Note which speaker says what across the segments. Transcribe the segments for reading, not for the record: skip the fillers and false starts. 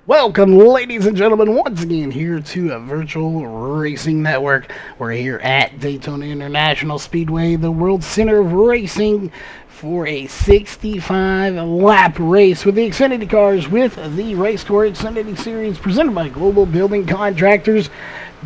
Speaker 1: Welcome, ladies and gentlemen, once again here to a virtual racing network. We're here at Daytona International Speedway, the world center of racing, for a 65 lap race with the Xfinity cars with the RACECORE Xfinity Series presented by Global Building Contractors.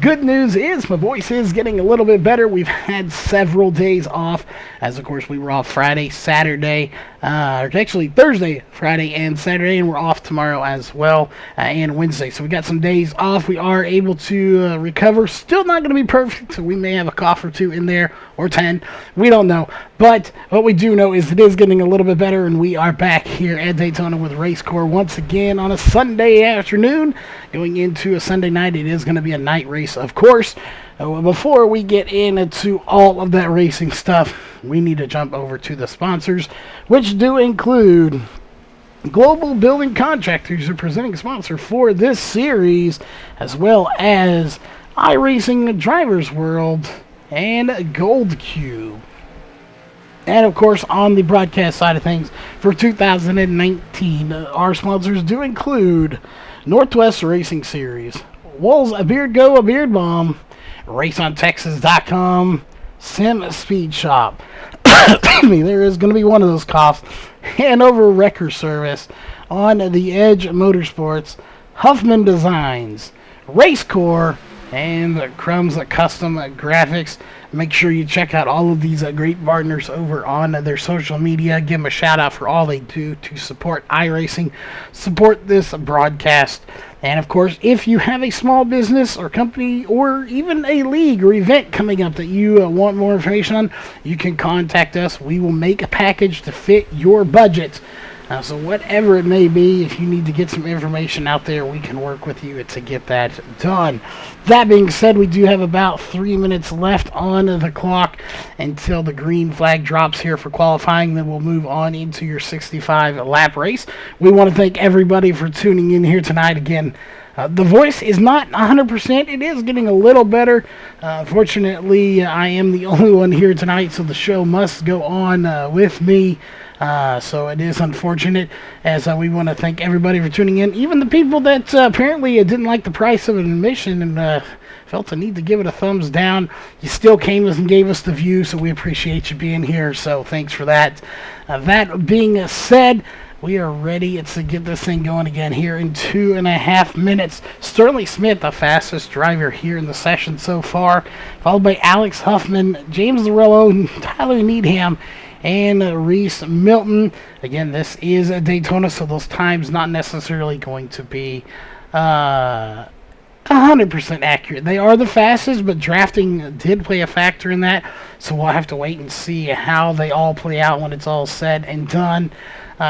Speaker 1: Good news is my voice is getting a little bit better. We've had several days off, as of course we were off Friday, Saturday, actually Thursday, Friday, and Saturday, and we're off tomorrow as well, and Wednesday. So we got some days off. We are able to recover. Still not going to be perfect, so we may have a cough or two in there, or 10. We don't know. But what we do know is it is getting a little bit better, and we are back here at Daytona with RACECORE once again on a Sunday afternoon. Going into a Sunday night, it is going to be a night race, of course. Before we get into all of that racing stuff, we need to jump over to the sponsors, which do include Global Building Contractors, a presenting sponsor for this series, as well as iRacing Drivers World and Gold Cube. And of course, on the broadcast side of things for 2019, our sponsors do include Northwest Racing Series, Wolves A Beard Go A Beard Bomb, RaceOnTexas.com, Sim Speed Shop. There is going to be one of those coughs. Hanover Wrecker Service, On the Edge Motorsports, Huffman Designs, RACECORE, and Crumbs Custom Graphics. Make sure you check out all of these great partners over on their social media. Give them a shout out for all they do to support iRacing, support this broadcast. And of course, if you have a small business or company or even a league or event coming up that you want more information on, you can contact us. We will make a package to fit your budget. So whatever it may be, if you need to get some information out there, we can work with you to get that done. That being said, we do have about 3 minutes left on the clock until the green flag drops here for qualifying. Then we'll move on into your 65 lap race. We want to thank everybody for tuning in here tonight. Again, the voice is not 100%. It is getting a little better. Fortunately, I am the only one here tonight, so the show must go on with me. So it is unfortunate, as we want to thank everybody for tuning in. Even the people that apparently didn't like the price of an admission and felt the need to give it a thumbs down, you still came and gave us the view, so we appreciate you being here. So thanks for that. That being said, we are ready to get this thing going again here in 2.5 minutes. Sterling Smith, the fastest driver here in the session so far, followed by Alex Huffman, James Larillo, Tyler Needham, and Reese Milton. Again, this is a Daytona, so those times not necessarily going to be 100% accurate. They are the fastest, but drafting did play a factor in that, so we'll have to wait and see how they all play out when it's all said and done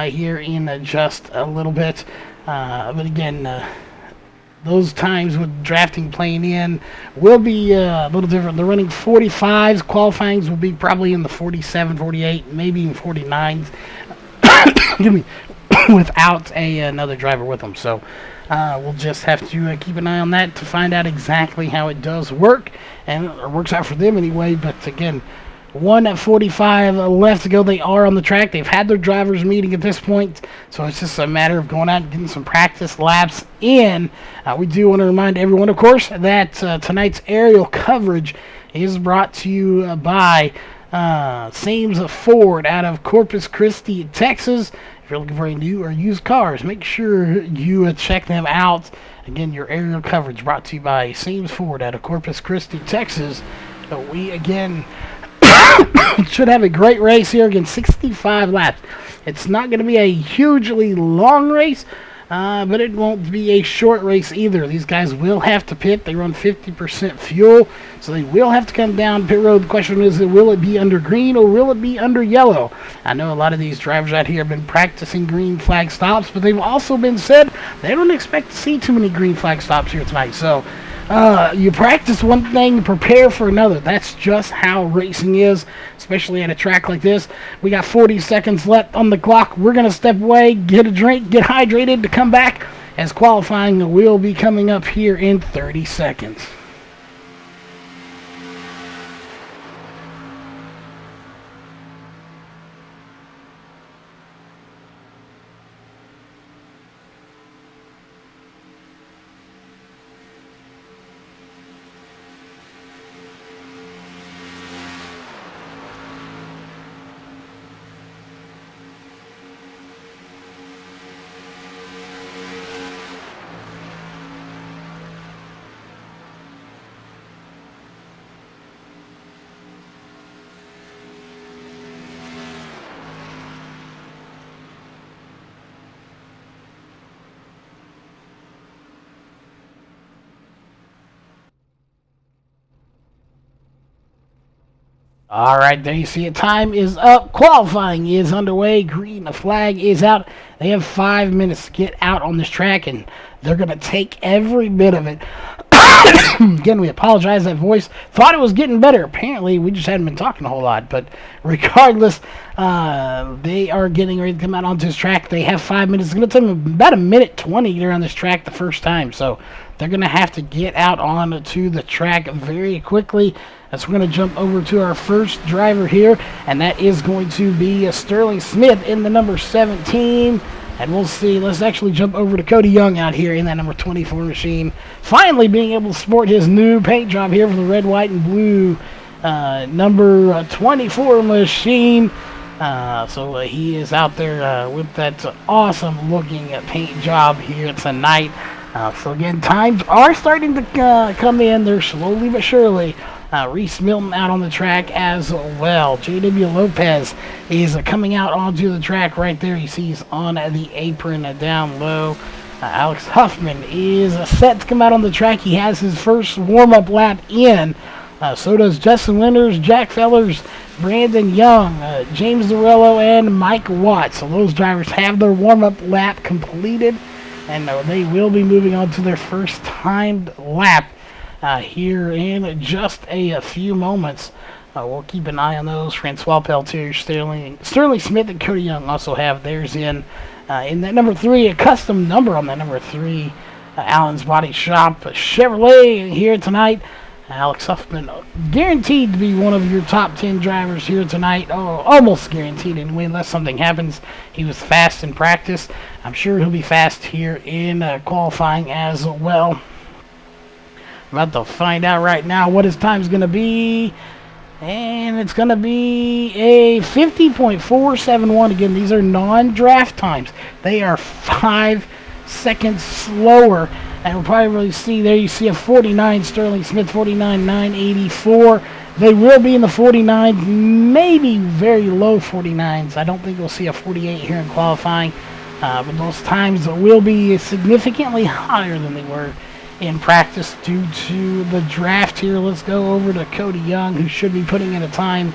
Speaker 1: here in just a little bit. But again, those times with drafting playing in will be a little different. They're running 45s. Qualifyings will be probably in the 47, 48, maybe even 49s. Excuse me, without another driver with them. So we'll just have to keep an eye on that to find out exactly how it does work. And it works out for them anyway. But again, 1:45 left to go. They are on the track. They've had their drivers meeting at this point, so it's just a matter of going out and getting some practice laps in. We do want to remind everyone, of course, that tonight's aerial coverage is brought to you by Sames Ford out of Corpus Christi, Texas. If you're looking for any new or used cars, make sure you check them out. Again, your aerial coverage brought to you by Sames Ford out of Corpus Christi, Texas. So we, again, should have a great race here. Again, 65 laps. It's not going to be a hugely long race, but it won't be a short race either. These guys will have to pit. They run 50% fuel, so they will have to come down pit road. The question is, will it be under green or will it be under yellow? I know a lot of these drivers out here have been practicing green flag stops, but they've also been said they don't expect to see too many green flag stops here tonight. So you practice one thing, prepare for another. That's just how racing is, especially at a track like this. We got 40 seconds left on the clock. We're going to step away, get a drink, get hydrated to come back, as qualifying will be coming up here in 30 seconds. All right, there you see it. Time is up. Qualifying is underway. Green flag is out. They have 5 minutes to get out on this track, and they're going to take every bit of it. Again, we apologize. That voice thought it was getting better. Apparently, we just hadn't been talking a whole lot. But regardless, they are getting ready to come out onto this track. They have 5 minutes. It's going to take them about a minute 20 to get around this track the first time. So they're going to have to get out onto the track very quickly. So we're going to jump over to our first driver here, and that is going to be Sterling Smith in the number 17. And we'll see. Let's actually jump over to Cody Young out here in that number 24 machine. Finally being able to sport his new paint job here for the red, white, and blue number 24 machine. So he is out there with that awesome looking paint job here tonight. So again, times are starting to come in. They're slowly but surely. Reese Milton out on the track as well. J.W. Lopez is coming out onto the track right there. He sees on the apron down low. Alex Huffman is set to come out on the track. He has his first warm-up lap in. So does Justin Winters, Jack Fellers, Brandon Young, James Dorello, and Mike Watts. So those drivers have their warm-up lap completed, and they will be moving on to their first timed lap here in just a few moments. We'll keep an eye on those. Francois Peltier, Sterling Smith, and Cody Young also have theirs in that number 3, a custom number on that number 3. Allen's Body Shop Chevrolet here tonight. Alex Huffman, guaranteed to be one of your top 10 drivers here tonight. Oh, almost guaranteed anyway, unless something happens. He was fast in practice. I'm sure he'll be fast here in qualifying as well. About to find out right now what his time is going to be. And it's going to be a 50.471. Again, these are non-draft times. They are 5 seconds slower. And we'll probably really see there, you see a 49, Sterling Smith, 49.984. They will be in the 49s, maybe very low 49s. I don't think we'll see a 48 here in qualifying. But those times will be significantly higher than they were in practice due to the draft here. Let's go over to Cody Young, who should be putting in a time,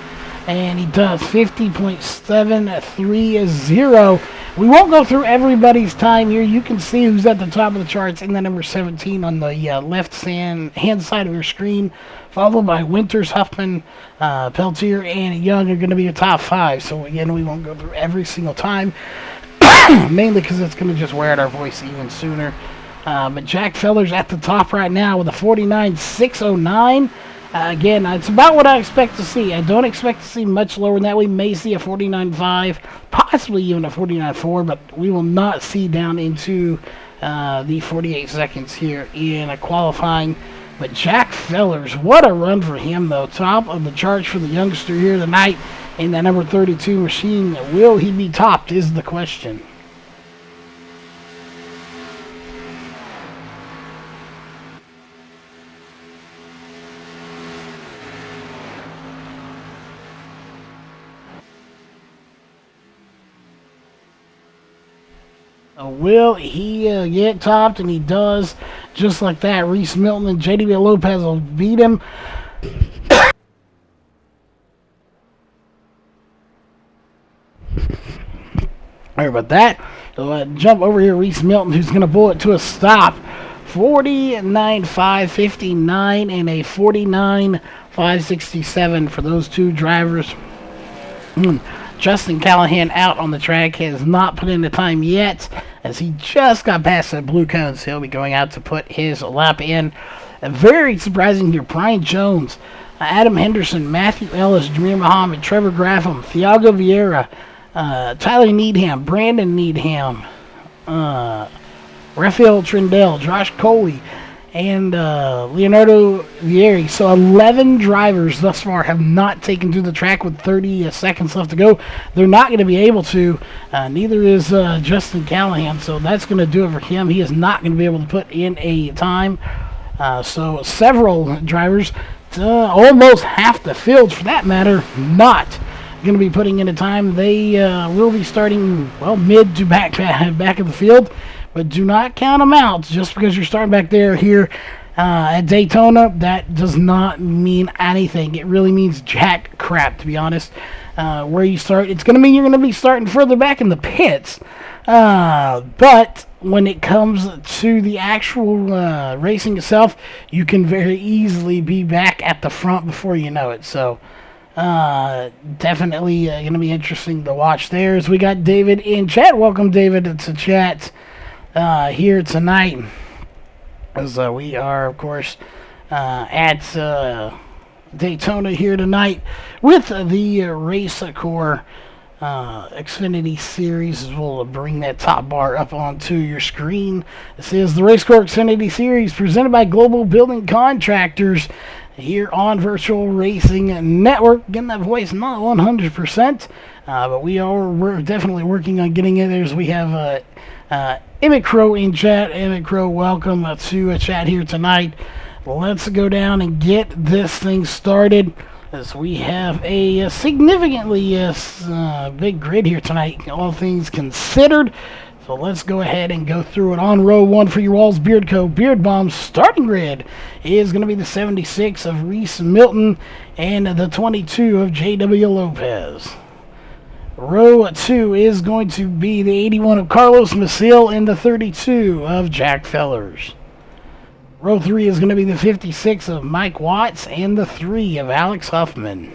Speaker 1: and he does 50.730. We won't go through everybody's time here. You can see who's at the top of the charts in the number 17 on the left hand side of your screen, followed by Winters, Huffman, Peltier, and Young are going to be your top 5. So again, we won't go through every single time, mainly because it's going to just wear out our voice even sooner. But Jack Feller's at the top right now with a 49.609. Again, it's about what I expect to see. I don't expect to see much lower than that. We may see a 49.5, possibly even a 49.4, but we will not see down into the 48 seconds here in a qualifying. But Jack Fellers, what a run for him, though. Top of the charts for the youngster here tonight in that number 32 machine. Will he be topped is the question. Will he get topped? And he does, just like that. Reese Milton and J.D. Lopez will beat him. Sorry about that. So jump over here, Reese Milton, who's going to pull it to a stop. 49.559 and a 49.567 for those two drivers. Justin Callahan out on the track, has not put in the time yet, as he just got past that blue cone, so he'll be going out to put his lap in. Very surprising here, Brian Jones, Adam Henderson, Matthew Ellis, Jameer Muhammad, Trevor Graffam, Thiago Vieira, Tyler Needham, Brandon Needham, Rafael Trindell, Josh Coley, and Leonardo Vieri. So 11 drivers thus far have not taken to the track with 30 seconds left to go. They're not going to be able to. Neither is Justin Callahan, so that's going to do it for him. He is not going to be able to put in a time. So several drivers, almost half the field for that matter, not going to be putting in a time. They will be starting, well, mid to back of the field. But do not count them out just because you're starting back there here At Daytona, that does not mean anything. It really means jack crap, to be honest. Where you start, it's going to mean you're going to be starting further back in the pits. But when it comes to the actual racing itself, you can very easily be back at the front before you know it. So, definitely going to be interesting to watch there. As we got David in chat. Welcome, David, to chat here tonight. As we are, of course, at Daytona here tonight with the RACECORE Xfinity Series. We'll bring that top bar up onto your screen. This is the RACECORE Xfinity Series presented by Global Building Contractors here on Virtual Racing Network. Getting that voice not 100%, but we're definitely working on getting it there. As we have Emmett Crow in chat. Emmett Crow, welcome to a chat here tonight. Let's go down and get this thing started, as we have a significantly big grid here tonight, all things considered. So let's go ahead and go through it. On row 1 for your Walls Beard Co. Beard Bomb's starting grid is going to be the 76 of Reese Milton and the 22 of J.W. Lopez. Row 2 is going to be the 81 of Carlos Maciel and the 32 of Jack Fellers. Row 3 is going to be the 56 of Mike Watts and the 3 of Alex Huffman.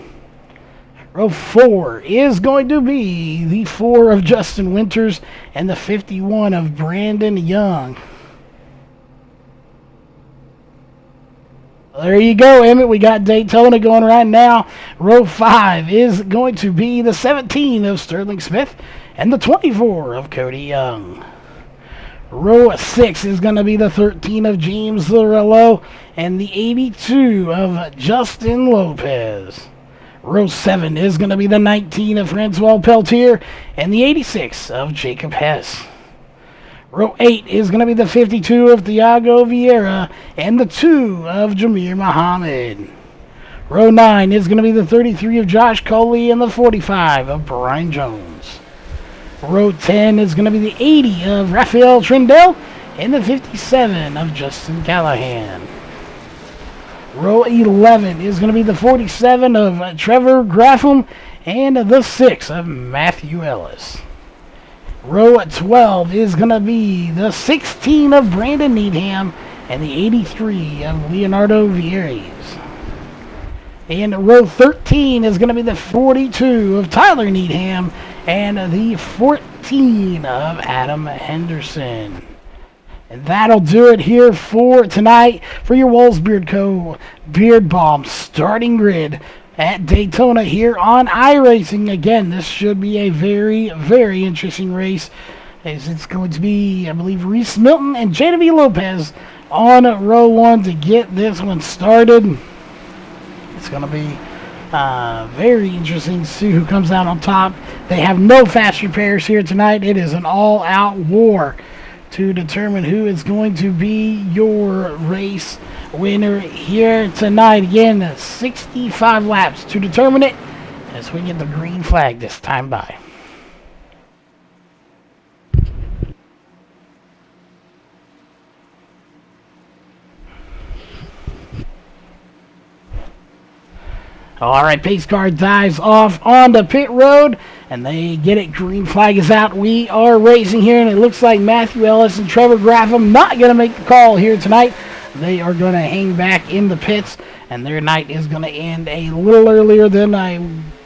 Speaker 1: Row 4 is going to be the 4 of Justin Winters and the 51 of Brandon Young. There you go, Emmett. We got Daytona going right now. Row 5 is going to be the 17 of Sterling Smith and the 24 of Cody Young. Row 6 is going to be the 13 of James Zarello and the 82 of Justin Lopez. Row 7 is going to be the 19 of Francois Peltier and the 86 of Jacob Hess. Row 8 is going to be the 52 of Thiago Vieira and the 2 of Jameer Muhammad. Row 9 is going to be the 33 of Josh Coley and the 45 of Brian Jones. Row 10 is going to be the 80 of Rafael Trindle and the 57 of Justin Callahan. Row 11 is going to be the 47 of Trevor Graffam and the 6 of Matthew Ellis. Row 12 is going to be the 16 of Brandon Needham and the 83 of Leonardo Vieres. And row 13 is going to be the 42 of Tyler Needham and the 14 of Adam Henderson. And that'll do it here for tonight for your Walls Beard Co. Beard Bomb starting grid at Daytona here on iRacing. Again, this should be a very, very interesting race, as it's going to be, I believe, Reese Milton and J.W. Lopez on row 1 to get this one started. It's going to be very interesting to see who comes out on top. They have no fast repairs here tonight. It is an all-out war to determine who is going to be your race winner here tonight. Again, 65 laps to determine it as we get the green flag this time by. Alright, pace car dives off on the pit road, and they get it. Green flag is out. We are racing here, and it looks like Matthew Ellis and Trevor Graffam not going to make the call here tonight. They are going to hang back in the pits, and their night is going to end a little earlier than I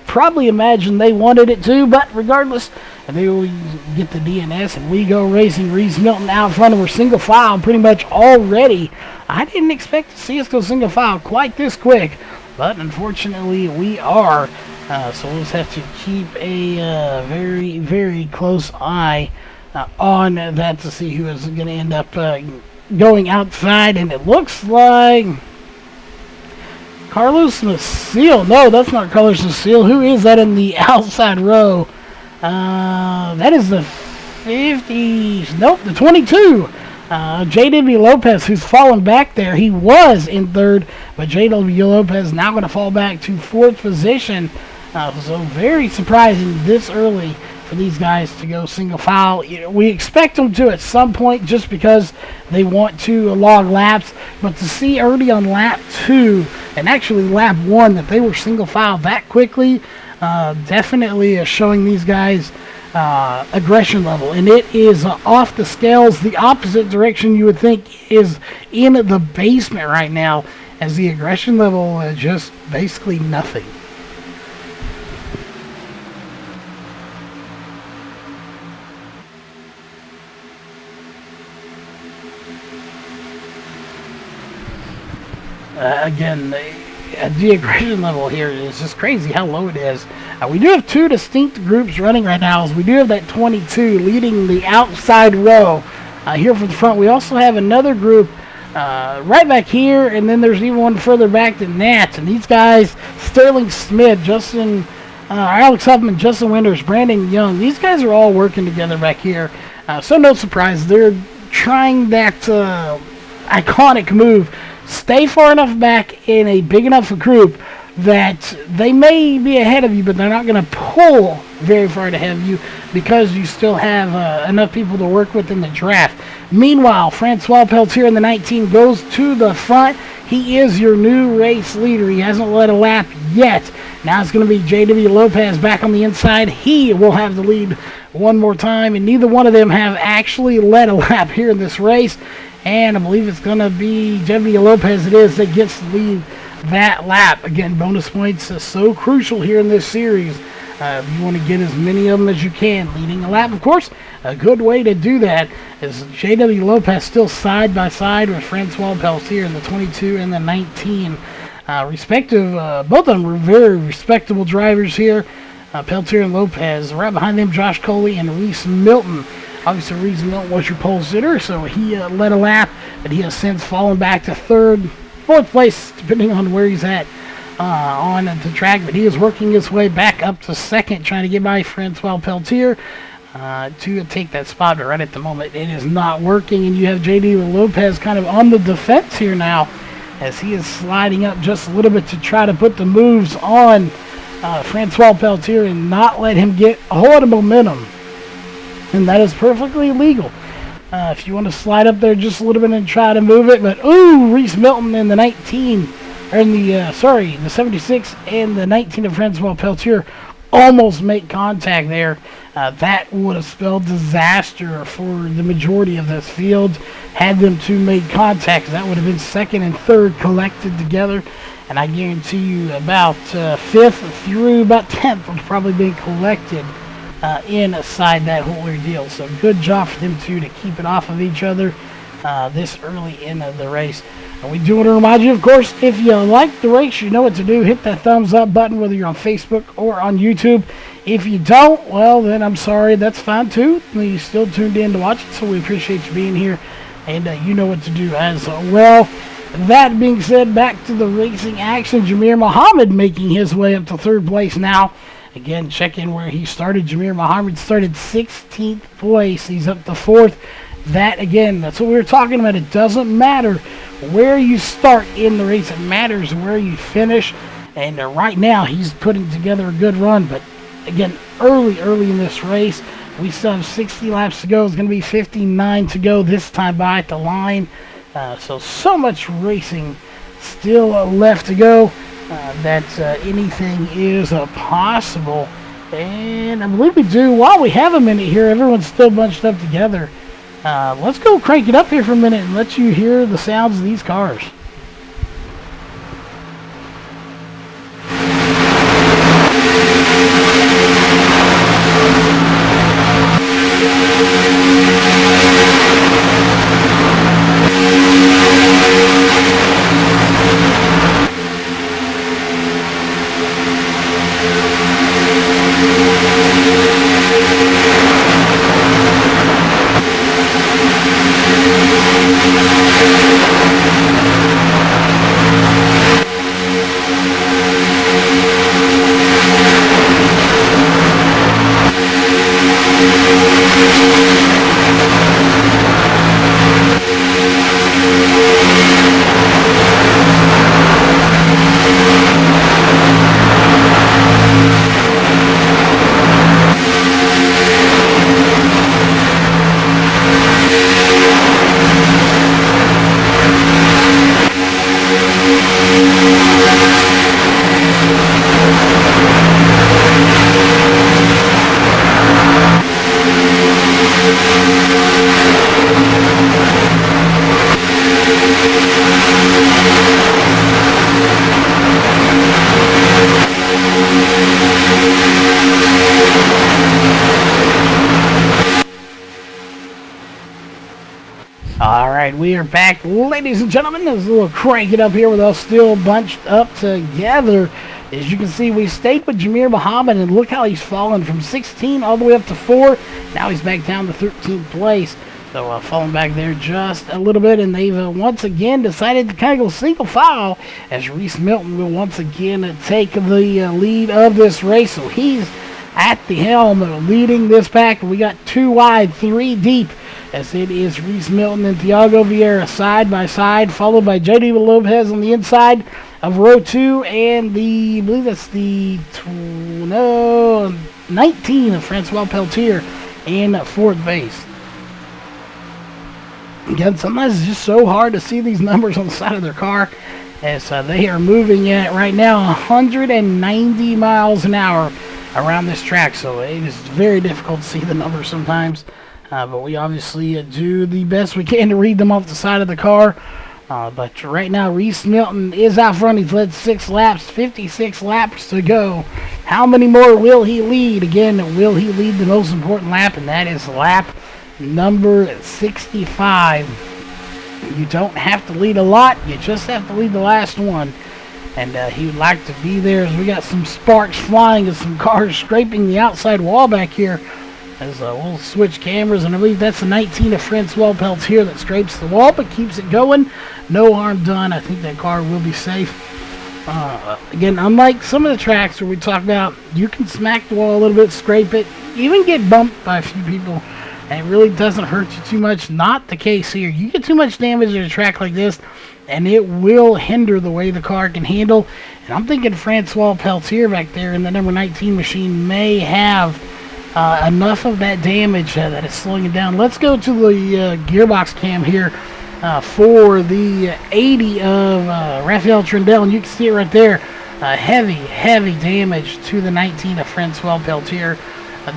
Speaker 1: probably imagined they wanted it to, but regardless, they will get the DNS, and we go racing. Reese Milton out front, and we're single file pretty much already. I didn't expect to see us go single file quite this quick, but unfortunately we are, so we'll just have to keep a very, very close eye on that to see who is going to end up going outside. And it looks like Carlos Maciel. No, that's not Carlos Maciel. Who is that in the outside row? That is the 50s. Nope, the 22. J.W. Lopez, who's fallen back there. He was in third, but J.W. Lopez now going to fall back to fourth position. So very surprising this early for these guys to go single file. We expect them to at some point just because they want to log laps, but to see early on lap 2 and actually lap 1 that they were single file that quickly, definitely is showing these guys aggression level, and it is off the scales the opposite direction you would think is in the basement right now, as the aggression level is just basically nothing. Again, the aggression level here is just crazy how low it is. We do have 2 distinct groups running right now, as we do have that 22 leading the outside row here from the front. We also have another group right back here, and then there's even one further back than that. And these guys, Sterling Smith, Alex Huffman, Justin Winters, Brandon Young, these guys are all working together back here. So no surprise, they're trying that iconic move. Stay far enough back in a big enough group that they may be ahead of you, but they're not going to pull very far ahead of you because you still have enough people to work with in the draft. Meanwhile, Francois Peltier in the 19 goes to the front. He is your new race leader. He hasn't led a lap yet. Now it's going to be J.W. Lopez back on the inside. He will have the lead one more time, and neither one of them have actually led a lap here in this race. And I believe it's going to be J.W. Lopez that gets to lead that lap. Again, bonus points are so crucial here in this series. You want to get as many of them as you can. Leading a lap, of course, a good way to do that is J.W. Lopez still side by side with Francois Peltier in the 22 and the 19. Respective, both of them were very respectable drivers here. Peltier and Lopez. Right behind them, Josh Coley and Reese Milton. Obviously, Reese Milton was your pole sitter, so he led a lap, but he has since fallen back to third, fourth place, depending on where he's at on the track. But he is working his way back up to second, trying to get by Francois Peltier to take that spot. But right at the moment, it is not working, and you have J.D. Lopez kind of on the defense here now, as he is sliding up just a little bit to try to put the moves on Francois Peltier and not let him get a whole lot of momentum. And that is perfectly legal. If you want to slide up there just a little bit and try to move it. But, ooh, Reese Milton in the 19, or in the 76 and the 19 of Francois Peltier almost make contact there. That would have spelled disaster for the majority of this field. Had them two made contact, that would have been second and third collected together. And I guarantee you about 5th through about 10th would probably be collected inside that whole ordeal. So good job for them two to keep it off of each other this early in the race. And we do want to remind you, of course, if you like the race, you know what to do. Hit that thumbs up button, whether you're on Facebook or on YouTube. If you don't, well, then I'm sorry. That's fine, too. You still tuned in to watch it, so we appreciate you being here. And you know what to do as well. That being said, back to the racing action. Jamir Muhammad making his way up to third place now. Again, check in where he started. Jamir Muhammad started 16th place. He's up to 4th. That, again, that's what we were talking about. It doesn't matter where you start in the race. It matters where you finish. And right now, he's putting together a good run. But, again, early in this race, we still have 60 laps to go. It's going to be 59 to go this time by at the line. So much racing still left to go. That anything is possible. And I believe we do. While we have a minute here, everyone's still bunched up together. Let's go crank it up here for a minute and let you hear the sounds of these cars. we are back, ladies and gentlemen. There's a little crank it up here with us still bunched up together. As you can see, we stayed with Jameer Muhammad, and look how he's fallen from 16 all the way up to 4. Now he's back down to 13th place. So falling back there just a little bit, and they've once again decided to kind of go single file as Reese Milton will once again take the lead of this race. So he's at the helm leading this pack. We got 2 wide, 3 deep, as it is Reese Milton and Thiago Vieira side by side, followed by J.D. Lopez on the inside of row 2, and I believe that's the 19 of Francois Peltier in 4th base. Again, sometimes it's just so hard to see these numbers on the side of their car, as they are moving at right now 190 miles an hour around this track, so it is very difficult to see the numbers sometimes, but we obviously do the best we can to read them off the side of the car. But right now Reese Milton is out front. He's led 6 laps, 56 laps to go. How many more will he lead? Again, will he lead the most important lap, and that is lap number 65. You don't have to lead a lot, you just have to lead the last one. And he would like to be there, as we got some sparks flying and some cars scraping the outside wall back here. As we'll switch cameras, and I believe that's the 19 of Francois Peltier that scrapes the wall but keeps it going. No harm done. I think that car will be safe. Again, unlike some of the tracks where we talk about, you can smack the wall a little bit, scrape it, even get bumped by a few people, and it really doesn't hurt you too much. Not the case here. You get too much damage at a track like this, and it will hinder the way the car can handle. And I'm thinking Francois Peltier back there in the number 19 machine may have enough of that damage that is slowing it down. Let's go to the gearbox cam here for the 80 of Rafael Trindle, and you can see it right there. Heavy damage to the 19 of Francois Peltier,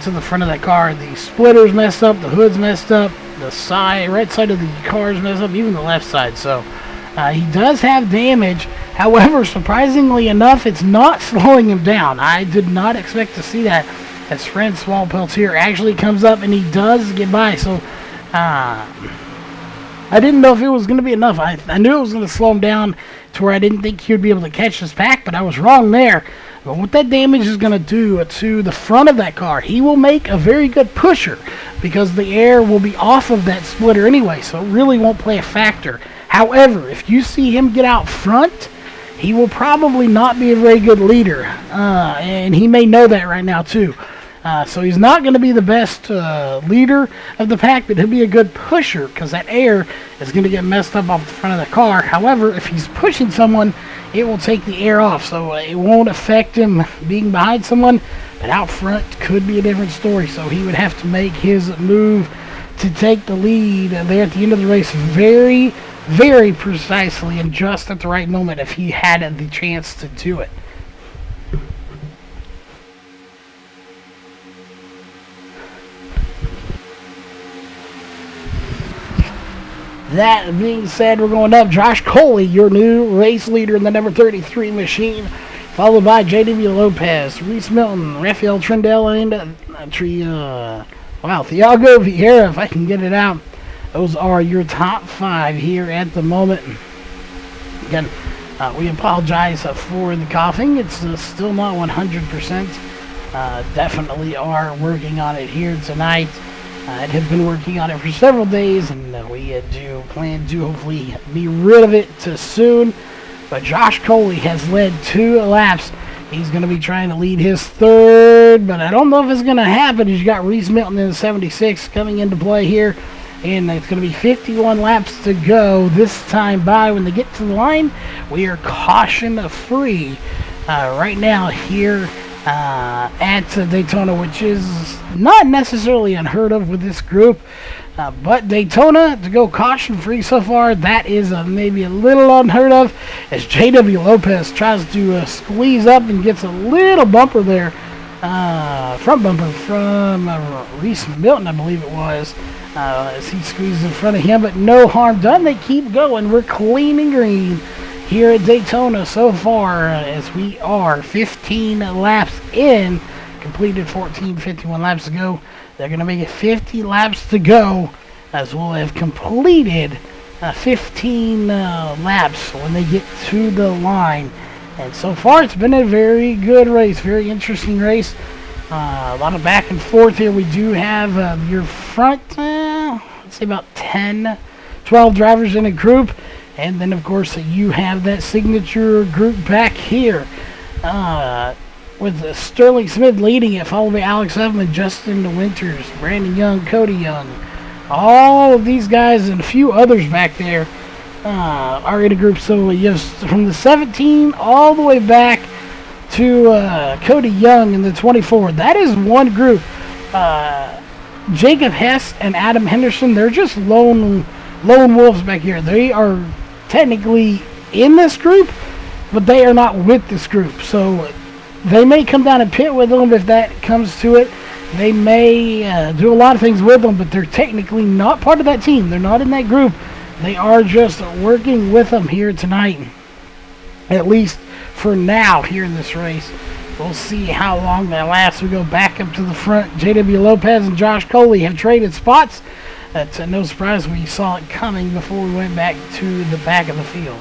Speaker 1: to the front of that car. The splitter's messed up, the hood's messed up, the right side of the car's messed up, even the left side. So he does have damage. However, surprisingly enough, it's not slowing him down. I did not expect to see that, as Francois Peltier actually comes up and he does get by. So I didn't know if it was going to be enough. I knew it was going to slow him down to where I didn't think he would be able to catch this pack, but I was wrong there. But what that damage is going to do to the front of that car, he will make a very good pusher, because the air will be off of that splitter anyway, so it really won't play a factor. However, if you see him get out front, he will probably not be a very good leader, and he may know that right now too. So he's not going to be the best leader of the pack, but he'll be a good pusher, because that air is going to get messed up off the front of the car. However, if he's pushing someone, it will take the air off, so it won't affect him being behind someone, but out front could be a different story. So he would have to make his move to take the lead there at the end of the race very, very precisely and just at the right moment if he had the chance to do it. That being said, we're going up. Josh Coley, your new race leader in the number 33 machine, followed by J.W. Lopez, Reese Milton, Rafael Trindle, and Thiago Vieira, if I can get it out. Those are your top 5 here at the moment. Again, we apologize for the coughing. It's still not 100%. Definitely are working on it here tonight. I have been working on it for several days, and we do plan to hopefully be rid of it soon. But Josh Coley has led 2 laps. He's going to be trying to lead his 3rd, but I don't know if it's going to happen. He's got Reese Milton in the 76 coming into play here, and it's going to be 51 laps to go this time by. When they get to the line, we are caution-free right now here at Daytona, which is not necessarily unheard of with this group, but Daytona to go caution-free so far, that is maybe a little unheard of, as J.W. Lopez tries to squeeze up and gets a little bumper there, front bumper from Reese Milton, I believe it was, as he squeezes in front of him, but no harm done. They keep going. We're clean and green here at Daytona so far, as we are 15 laps in, completed 51 laps to go. They're going to make it 50 laps to go, as we'll have completed 15 laps when they get to the line. And so far, it's been a very good race, very interesting race. A lot of back and forth here. We do have your front, let's say about 10, 12 drivers in a group. And then, of course, you have that signature group back here. With Sterling Smith leading it, followed by Alex Huffman, Justin Winters, Brandon Young, Cody Young. All of these guys and a few others back there are in a group. So you have from the 17 all the way back to Cody Young in the 24. That is one group. Jacob Hess and Adam Henderson, they're just lone wolves back here. They are technically in this group, but they are not with this group. So they may come down and pit with them if that comes to it. They may do a lot of things with them, but they're technically not part of that team. They're not in that group. They are just working with them here tonight, at least for now here in this race. We'll see how long that lasts. We go back up to the front. JW Lopez and Josh Coley have traded spots. That's no surprise. We saw it coming before we went back to the back of the field.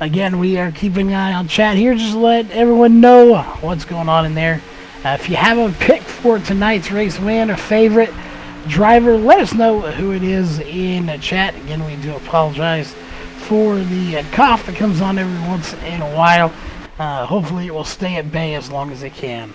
Speaker 1: Again, we are keeping an eye on chat here. Just let everyone know what's going on in there. If you have a pick for tonight's race win or favorite driver, let us know who it is in the chat. Again, we do apologize for the cough that comes on every once in a while. Hopefully it will stay at bay as long as it can.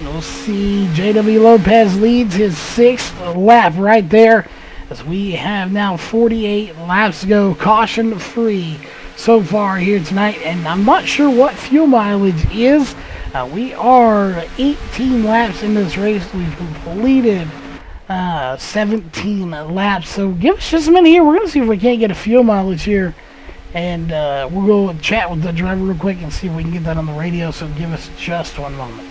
Speaker 1: We'll see JW Lopez leads his 6th lap right there, as we have now 48 laps to go, caution free so far here tonight. And I'm not sure what fuel mileage is. We are 18 laps into this race. We've completed 17 laps. So give us just a minute here. We're going to see if we can't get a fuel mileage here. And we'll go chat with the driver real quick and see if we can get that on the radio. So give us just one moment.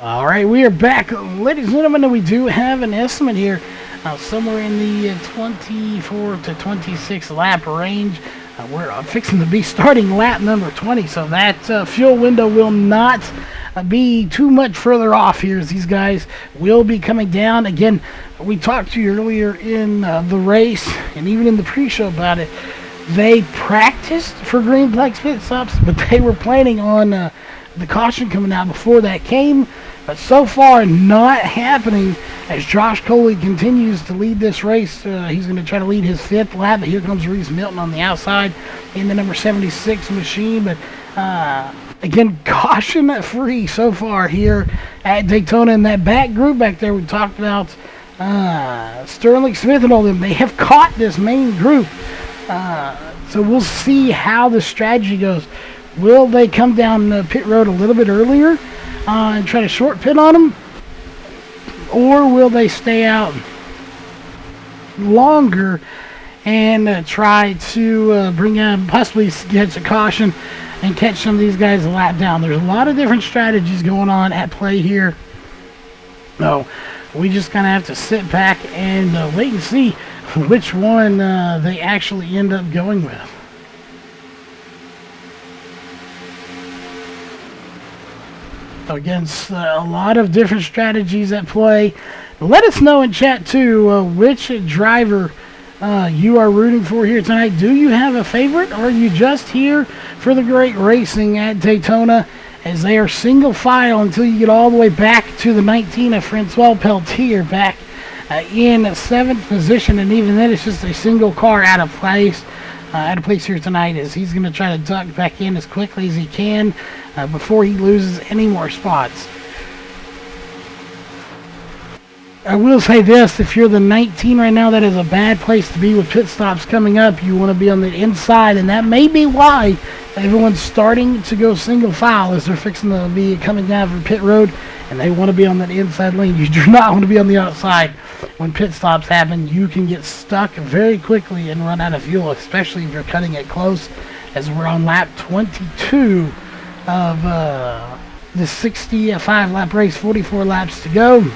Speaker 1: All right, we are back, ladies and gentlemen. We do have an estimate here, somewhere in the 24 to 26 lap range. We're fixing to be starting lap number 20, so that fuel window will not be too much further off here, as these guys will be coming down. Again, we talked to you earlier in the race and even in the pre-show about it. They practiced for green flags pit stops, but they were planning on the caution coming out before that came. But so far, not happening, as Josh Coley continues to lead this race. He's going to try to lead his 5th lap. But here comes Reese Milton on the outside in the number 76 machine. But again, caution free so far here at Daytona. In that back group back there, we talked about Sterling Smith and all them. They have caught this main group. So we'll see how the strategy goes. Will they come down the pit road a little bit earlier and try to short pit on them? Or will they stay out longer and try to bring up, possibly catch a caution and catch some of these guys a lap down? There's a lot of different strategies going on at play here. So we just kind of have to sit back and wait and see which one they actually end up going with. Against a lot of different strategies at play. Let us know in chat too which driver you are rooting for here tonight. Do you have a favorite, or are you just here for the great racing at Daytona, as they are single file until you get all the way back to the 19 of Francois Peltier back in 7th position, and even then it's just a single car out of place. at a place here tonight is he's going to try to duck back in as quickly as he can before he loses any more spots. I will say this, if you're the 19 right now, that is a bad place to be with pit stops coming up. You want to be on the inside, and that may be why everyone's starting to go single file as they're fixing to be coming down from pit road, and they want to be on that inside lane. You do not want to be on the outside. When pit stops happen, you can get stuck very quickly and run out of fuel, especially if you're cutting it close, as we're on lap 22 of the 65 lap race, 44 laps to go.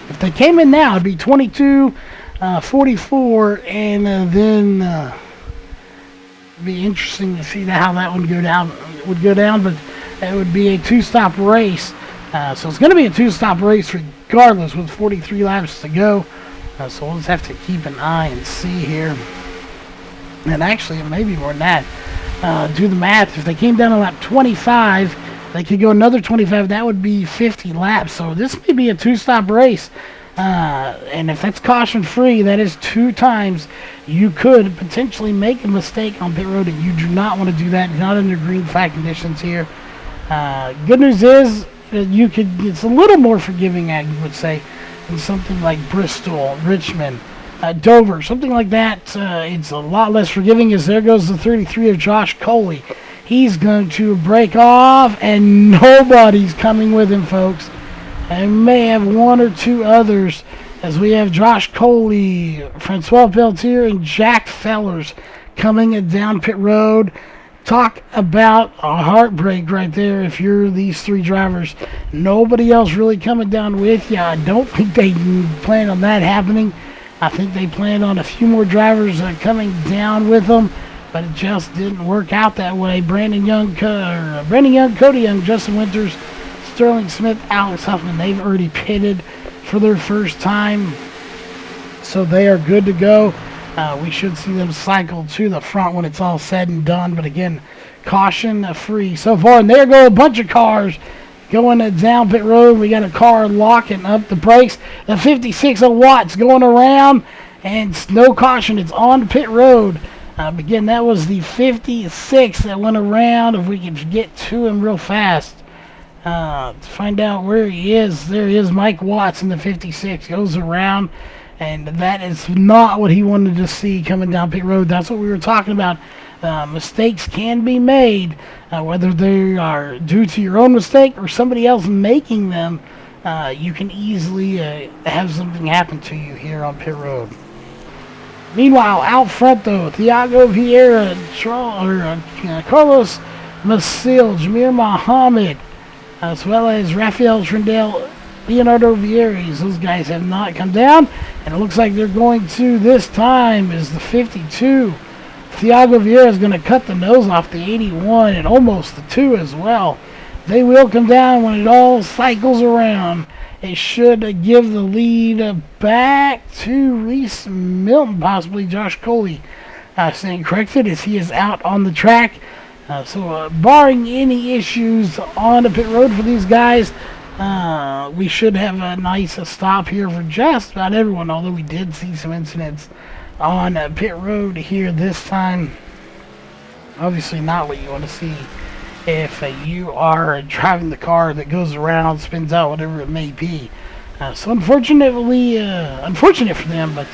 Speaker 1: If they came in now, it'd be 22, 44, and then it'd be interesting to see how that would go down. But it would be a two-stop race. So it's going to be a two-stop race regardless, with 43 laps to go. So we'll just have to keep an eye and see here. And actually, maybe more than that. Do the math. If they came down to lap 25. They could go another 25. That would be 50 laps. So this may be a two-stop race. And if that's caution-free, that is 2 times you could potentially make a mistake on pit road, and you do not want to do that. Not under green flag conditions here. Good news is you could. It's a little more forgiving, I would say, than something like Bristol, Richmond, Dover, something like that. It's a lot less forgiving, as there goes the 33 of Josh Coley. He's going to break off, and nobody's coming with him, folks. And may have 1 or 2 others, as we have Josh Coley, Francois Peltier, and Jack Fellers coming down pit road. Talk about a heartbreak right there if you're these 3 drivers. Nobody else really coming down with you. I don't think they plan on that happening. I think they plan on a few more drivers coming down with them. But it just didn't work out that way. Brandon Young, Cody Young, Justin Winters, Sterling Smith, Alex Huffman, they've already pitted for their first time. So they are good to go. We should see them cycle to the front when it's all said and done. But again, caution free so far. And there go a bunch of cars going down pit road. We got a car locking up the brakes. The 56 of Watts going around. And no caution. It's on pit road. Again, that was the 56 that went around. If we could get to him real fast to find out where he is. There he is, Mike Watts in the 56. Goes around, and that is not what he wanted to see coming down pit road. That's what we were talking about. Mistakes can be made, whether they are due to your own mistake or somebody else making them. You can easily have something happen to you here on pit road. Meanwhile, out front, though, Thiago Vieira, Carlos Maciel, Jameer Mohammed, as well as Rafael Trindale, Leonardo Vieires. Those guys have not come down, and it looks like they're going to this time is the 52. Thiago Vieira is going to cut the nose off the 81 and almost the 2 as well. They will come down when it all cycles around. It should give the lead back to Reese Milton, possibly Josh Coley. Staying corrected as he is out on the track. So barring any issues on the pit road for these guys, we should have a nice stop here for just about everyone, although we did see some incidents on pit road here this time. Obviously not what you want to see if you are driving the car that goes around, spins out, whatever it may be. So unfortunately, unfortunate for them, but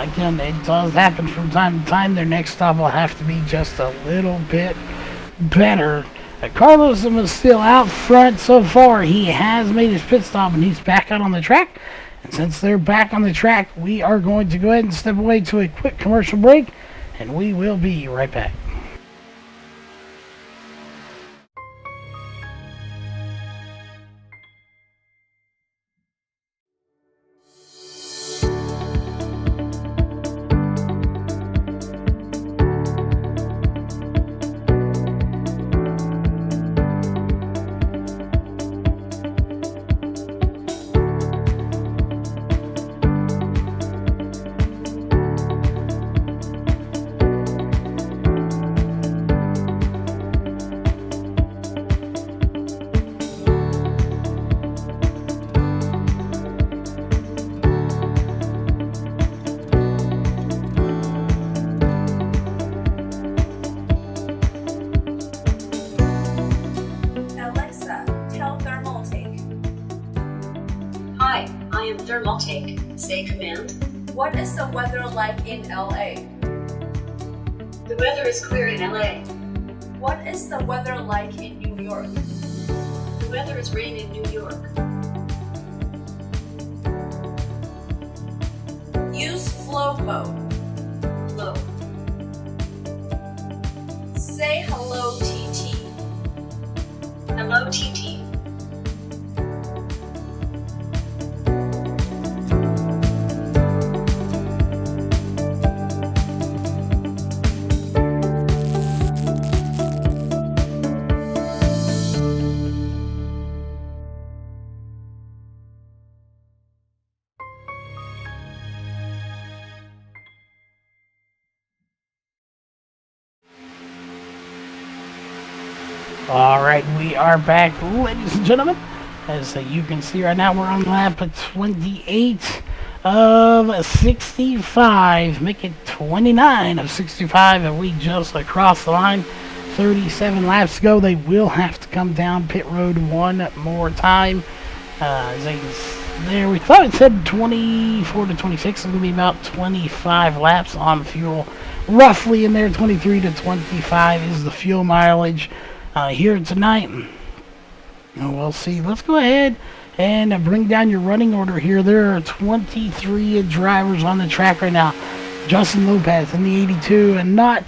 Speaker 1: again, it does happen from time to time. Their next stop will have to be just a little bit better. Carlos is still out front so far. He has made his pit stop, and he's back out on the track. And since they're back on the track, we are going to go ahead and step away to a quick commercial break, and we will be right back.
Speaker 2: thermal take. Say command.
Speaker 3: What is the weather like in LA?
Speaker 2: The weather is clear in LA.
Speaker 3: What is the weather like in New York?
Speaker 2: The weather is rain in New York.
Speaker 3: Use flow mode.
Speaker 2: Flow.
Speaker 3: Say hello, TT.
Speaker 2: Hello, TT.
Speaker 1: Alright, we are back, ladies and gentlemen. As you can see right now, we're on lap 28 of 65. Make it 29 of 65, and we just across the line. 37 laps to go. They will have to come down pit road one more time. There, we thought it said 24 to 26. It's going to be about 25 laps on fuel. Roughly in there, 23 to 25 is the fuel mileage here tonight. We'll see. Let's go ahead and bring down your running order here. There are 23 drivers on the track right now. Justin Lopez in the 82 and not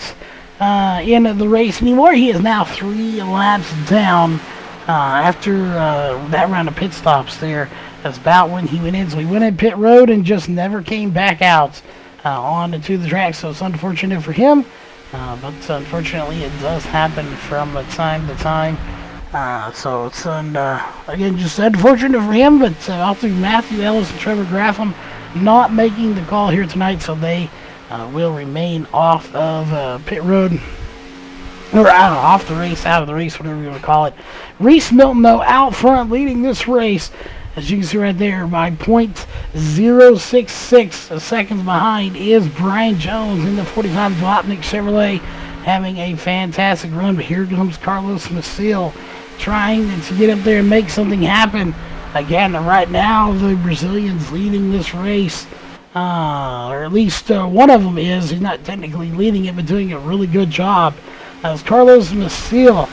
Speaker 1: in the race anymore. He is now 3 laps down after that round of pit stops there. That's about when he went in. So he went in pit road and just never came back out onto the track. So it's unfortunate for him. But unfortunately, it does happen from time to time. So it's again just unfortunate for him. But also Matthew Ellis and Trevor Graffam not making the call here tonight, so they will remain off of pit road or off the race, out of the race, whatever you want to call it. Reese Milton though out front, leading this race. As you can see right there, by .066 seconds behind is Brian Jones in the 45 Zlotnick Chevrolet, having a fantastic run. But here comes Carlos Maciel trying to get up there and make something happen. Again, right now, the Brazilian's leading this race, or at least one of them is. He's not technically leading it, but doing a really good job. As Carlos Maciel.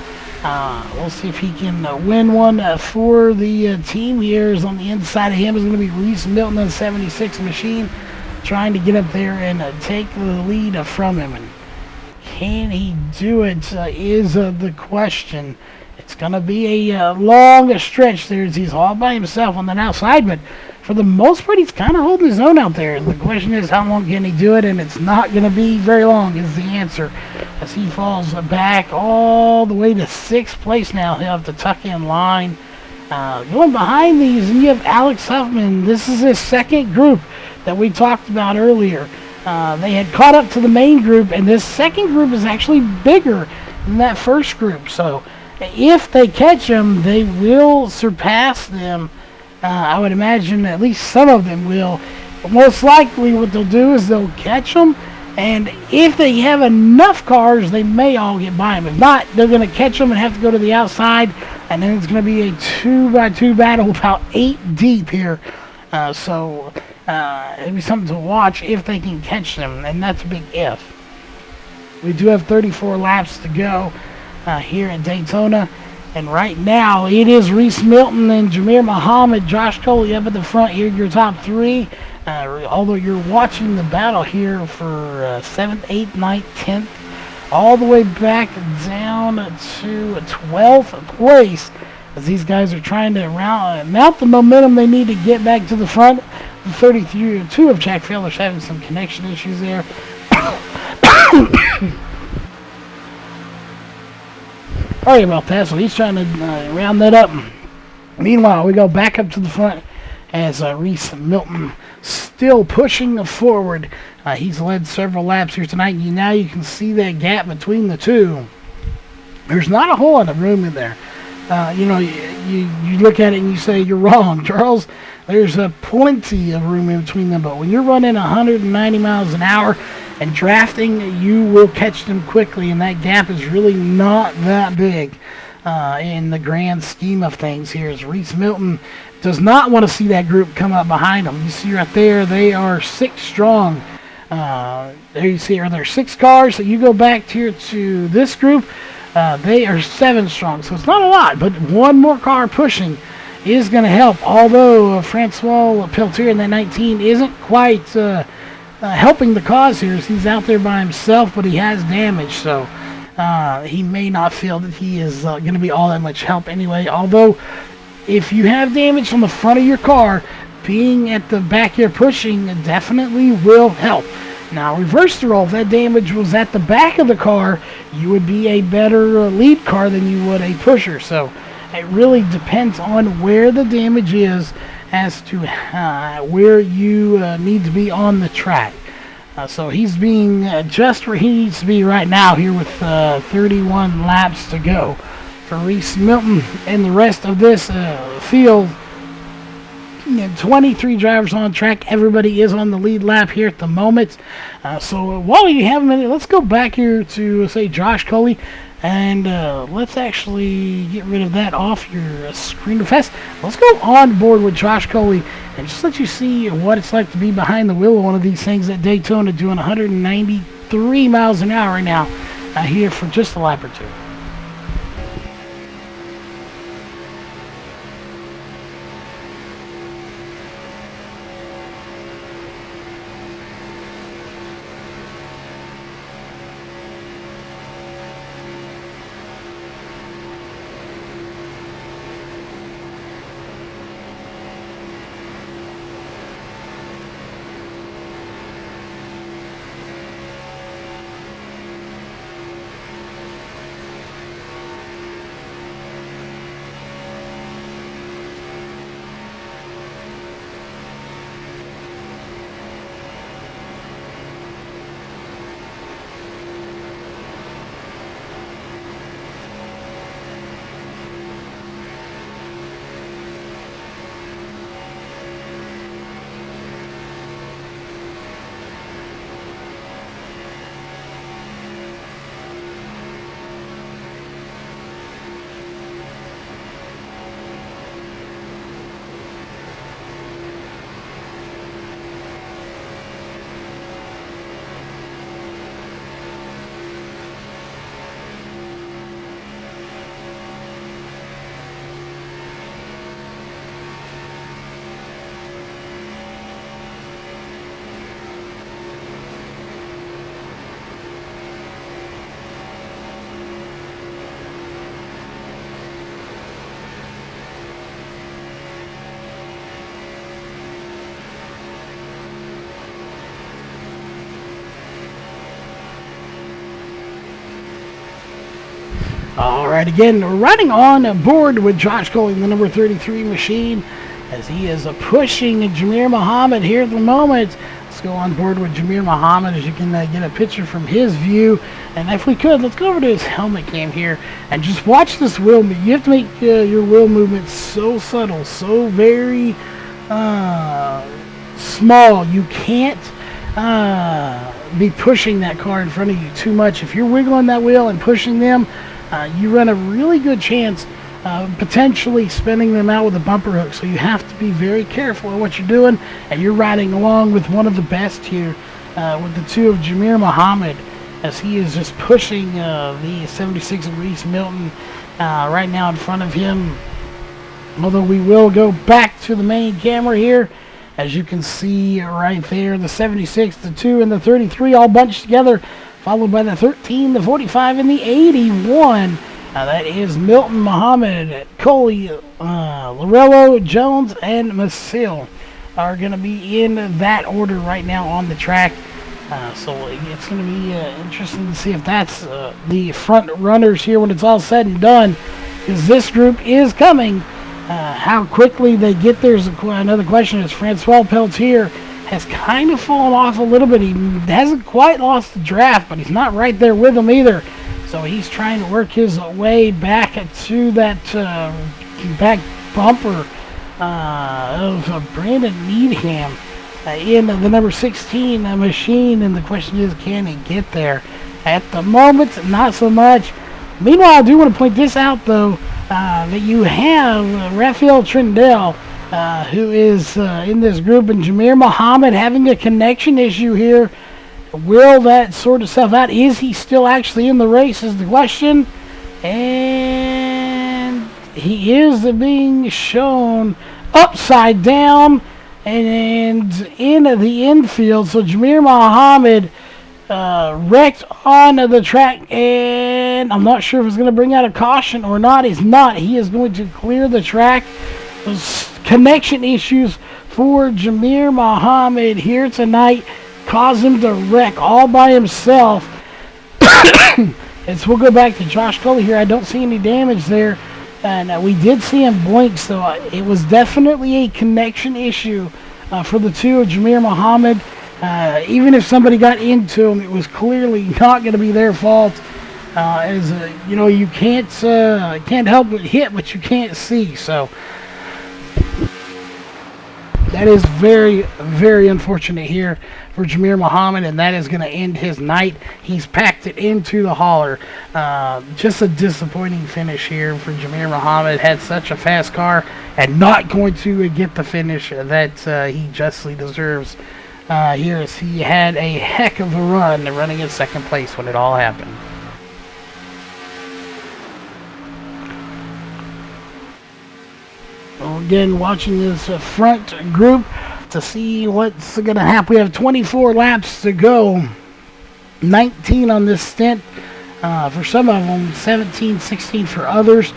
Speaker 1: We'll see if he can win one for the team here. Is on the inside of him is going to be Reese Milton on 76 machine, trying to get up there and take the lead from him. And can he do it is the question. It's going to be a long stretch there as he's all by himself on that outside, but for the most part, he's kind of holding his own out there. And the question is, how long can he do it? And it's not going to be very long is the answer, as he falls back all the way to 6th place now. He'll have to tuck in line. Going behind these, and you have Alex Huffman. This is his second group that we talked about earlier. They had caught up to the main group, and this second group is actually bigger than that first group. So if they catch them, they will surpass them. I would imagine at least some of them will. But most likely what they'll do is they'll catch them, and if they have enough cars, they may all get by them. If not, they're going to catch them and have to go to the outside, and then it's going to be a 2x2 battle about 8 deep here. So it'll be something to watch if they can catch them, and that's a big if. We do have 34 laps to go here at Daytona. And right now, it is Reese Milton and Jameer Muhammad, Josh Coley up at the front here, your top 3. Although you're watching the battle here for 7th, 8th, 9th, 10th, all the way back down to 12th place, as these guys are trying to mount the momentum they need to get back to the front. The 32 of Jack Fellers having some connection issues there. Sorry about that, so he's trying to round that up. Meanwhile, we go back up to the front as Reese Milton still pushing forward. He's led several laps here tonight. Now you can see that gap between the two. There's not a whole lot of room in there. You look at it and you say you're wrong, Charles. There's plenty of room in between them, but when you're running 190 miles an hour and drafting, you will catch them quickly, and that gap is really not that big. in the grand scheme of things here. As Reese Milton does not want to see that group come up behind them. You see right there, they are 6 strong. There you see, are there 6 cars? So you go back here to this group, they are 7 strong. So it's not a lot, but one more car pushing is going to help. Although Francois Peltier in that 19 isn't quite helping the cause here, as he's out there by himself, but he has damage. So he may not feel that he is going to be all that much help anyway. Although, if you have damage on the front of your car, being at the back here pushing definitely will help. Now, reverse the role. If that damage was at the back of the car, you would be a better lead car than you would a pusher. So it really depends on where the damage is as to where you need to be on the track. So he's being just where he needs to be right now here with 31 laps to go. For Reese Milton and the rest of this field, 23 drivers on track. Everybody is on the lead lap here at the moment. So while we have a minute, let's go back here to, say, Josh Coley. And let's actually get rid of that off your screen fast. Let's go on board with Josh Coley and just let you see what it's like to be behind the wheel of one of these things at Daytona, doing 193 miles an hour right now here for just a lap or two. Alright, again, we're riding on board with Josh Coley in the number 33 machine as he is pushing Jamir Muhammad here at the moment. Let's go on board with Jamir Muhammad as you can get a picture from his view. And if we could, let's go over to his helmet cam here and just watch this wheel movement. You have to make your wheel movements so subtle, so very small. You can't be pushing that car in front of you too much. If you're wiggling that wheel and pushing them, you run a really good chance of potentially spinning them out with a bumper hook. So you have to be very careful of what you're doing, and you're riding along with one of the best here with the two of Jamir Muhammad as he is just pushing the 76 of Reese Milton right now in front of him. Although we will go back to the main camera here, as you can see right there, the 76, the 2, and the 33 all bunched together, followed by the 13, the 45, and the 81. That is Milton, Muhammad, Coley, Lorello, Jones, and Masil are going to be in that order right now on the track. So it's going to be interesting to see if that's the front runners here when it's all said and done, because this group is coming. How quickly they get there is another question. As Francois Peltier has kind of fallen off a little bit. He hasn't quite lost the draft, but he's not right there with them either. So he's trying to work his way back to that back bumper of Brandon Needham in the number 16 machine. And the question is, can he get there? At the moment, not so much. Meanwhile, I do want to point this out, though, that you have Rafael Trindle, who is in this group, and Jameer Muhammad having a connection issue here. Will that sort itself out? Is he still actually in the race is the question. And he is being shown upside down and in the infield. So Jameer Muhammad wrecked on the track, and I'm not sure if it's going to bring out a caution or not. He's not. He is going to clear the track. Those connection issues for Jameer Muhammad here tonight caused him to wreck all by himself. And so we'll go back to Josh Coley here. I don't see any damage there. And we did see him blink, so it was definitely a connection issue for the two of Jameer Muhammad. Even if somebody got into him, it was clearly not going to be their fault. As you know, you can't help but hit what you can't see. So that is very, very unfortunate here for Jameer Muhammad, and that is going to end his night. He's packed it into the hauler. Just a disappointing finish here for Jameer Muhammad. Had such a fast car and not going to get the finish that he justly deserves here, as he had a heck of a run running in second place when it all happened. Again, watching this front group to see what's going to happen. We have 24 laps to go. 19 on this stint for some of them, 17, 16 for others.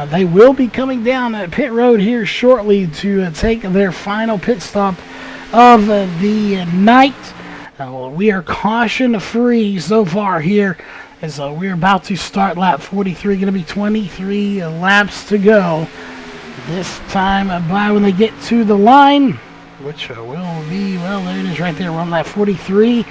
Speaker 1: They will be coming down at pit road here shortly to take their final pit stop of the night. We are caution free so far here, as we're about to start lap 43. Going to be 23 laps to go. This time by when they get to the line, which will be, well, there it is right there. We're on lap 43.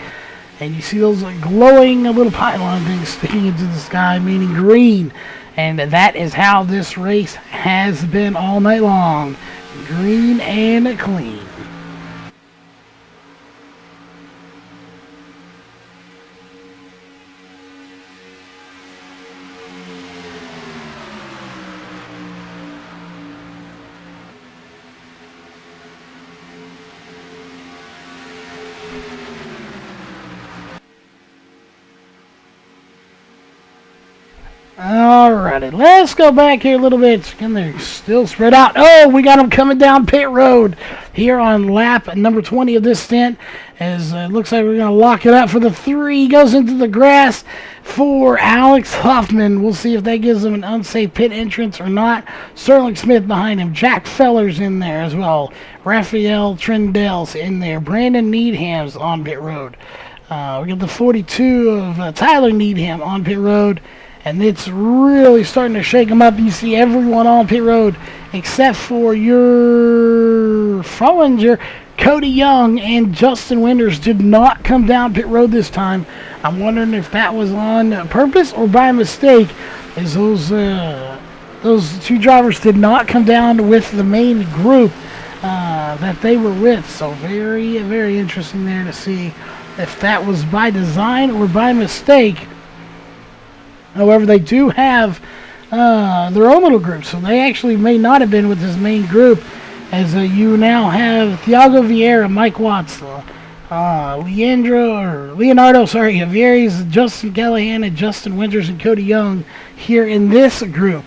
Speaker 1: And you see those glowing little pylon things sticking into the sky, meaning green. And that is how this race has been all night long. Green and clean. Alrighty, let's go back here a little bit. Again, they're still spread out. Oh, we got them coming down pit road here on lap number 20 of this stint. As it looks like we're going to lock it up for the 3. Goes into the grass for Alex Huffman. We'll see if that gives him an unsafe pit entrance or not. Sterling Smith behind him. Jack Feller's in there as well. Rafael Trindle's in there. Brandon Needham's on pit road. We got the 42 of Tyler Needham on pit road. And it's really starting to shake them up. You see everyone on pit road except for your Frolinger. Cody Young and Justin Winters did not come down pit road this time. I'm wondering if that was on purpose or by mistake, as those two drivers did not come down with the main group that they were with. So very, very interesting there to see if that was by design or by mistake. However, they do have their own little group, so they actually may not have been with this main group, as you now have Thiago Vieira, Mike Watts, Leonardo Vieras, Justin Callahan, and Justin Winters and Cody Young here in this group.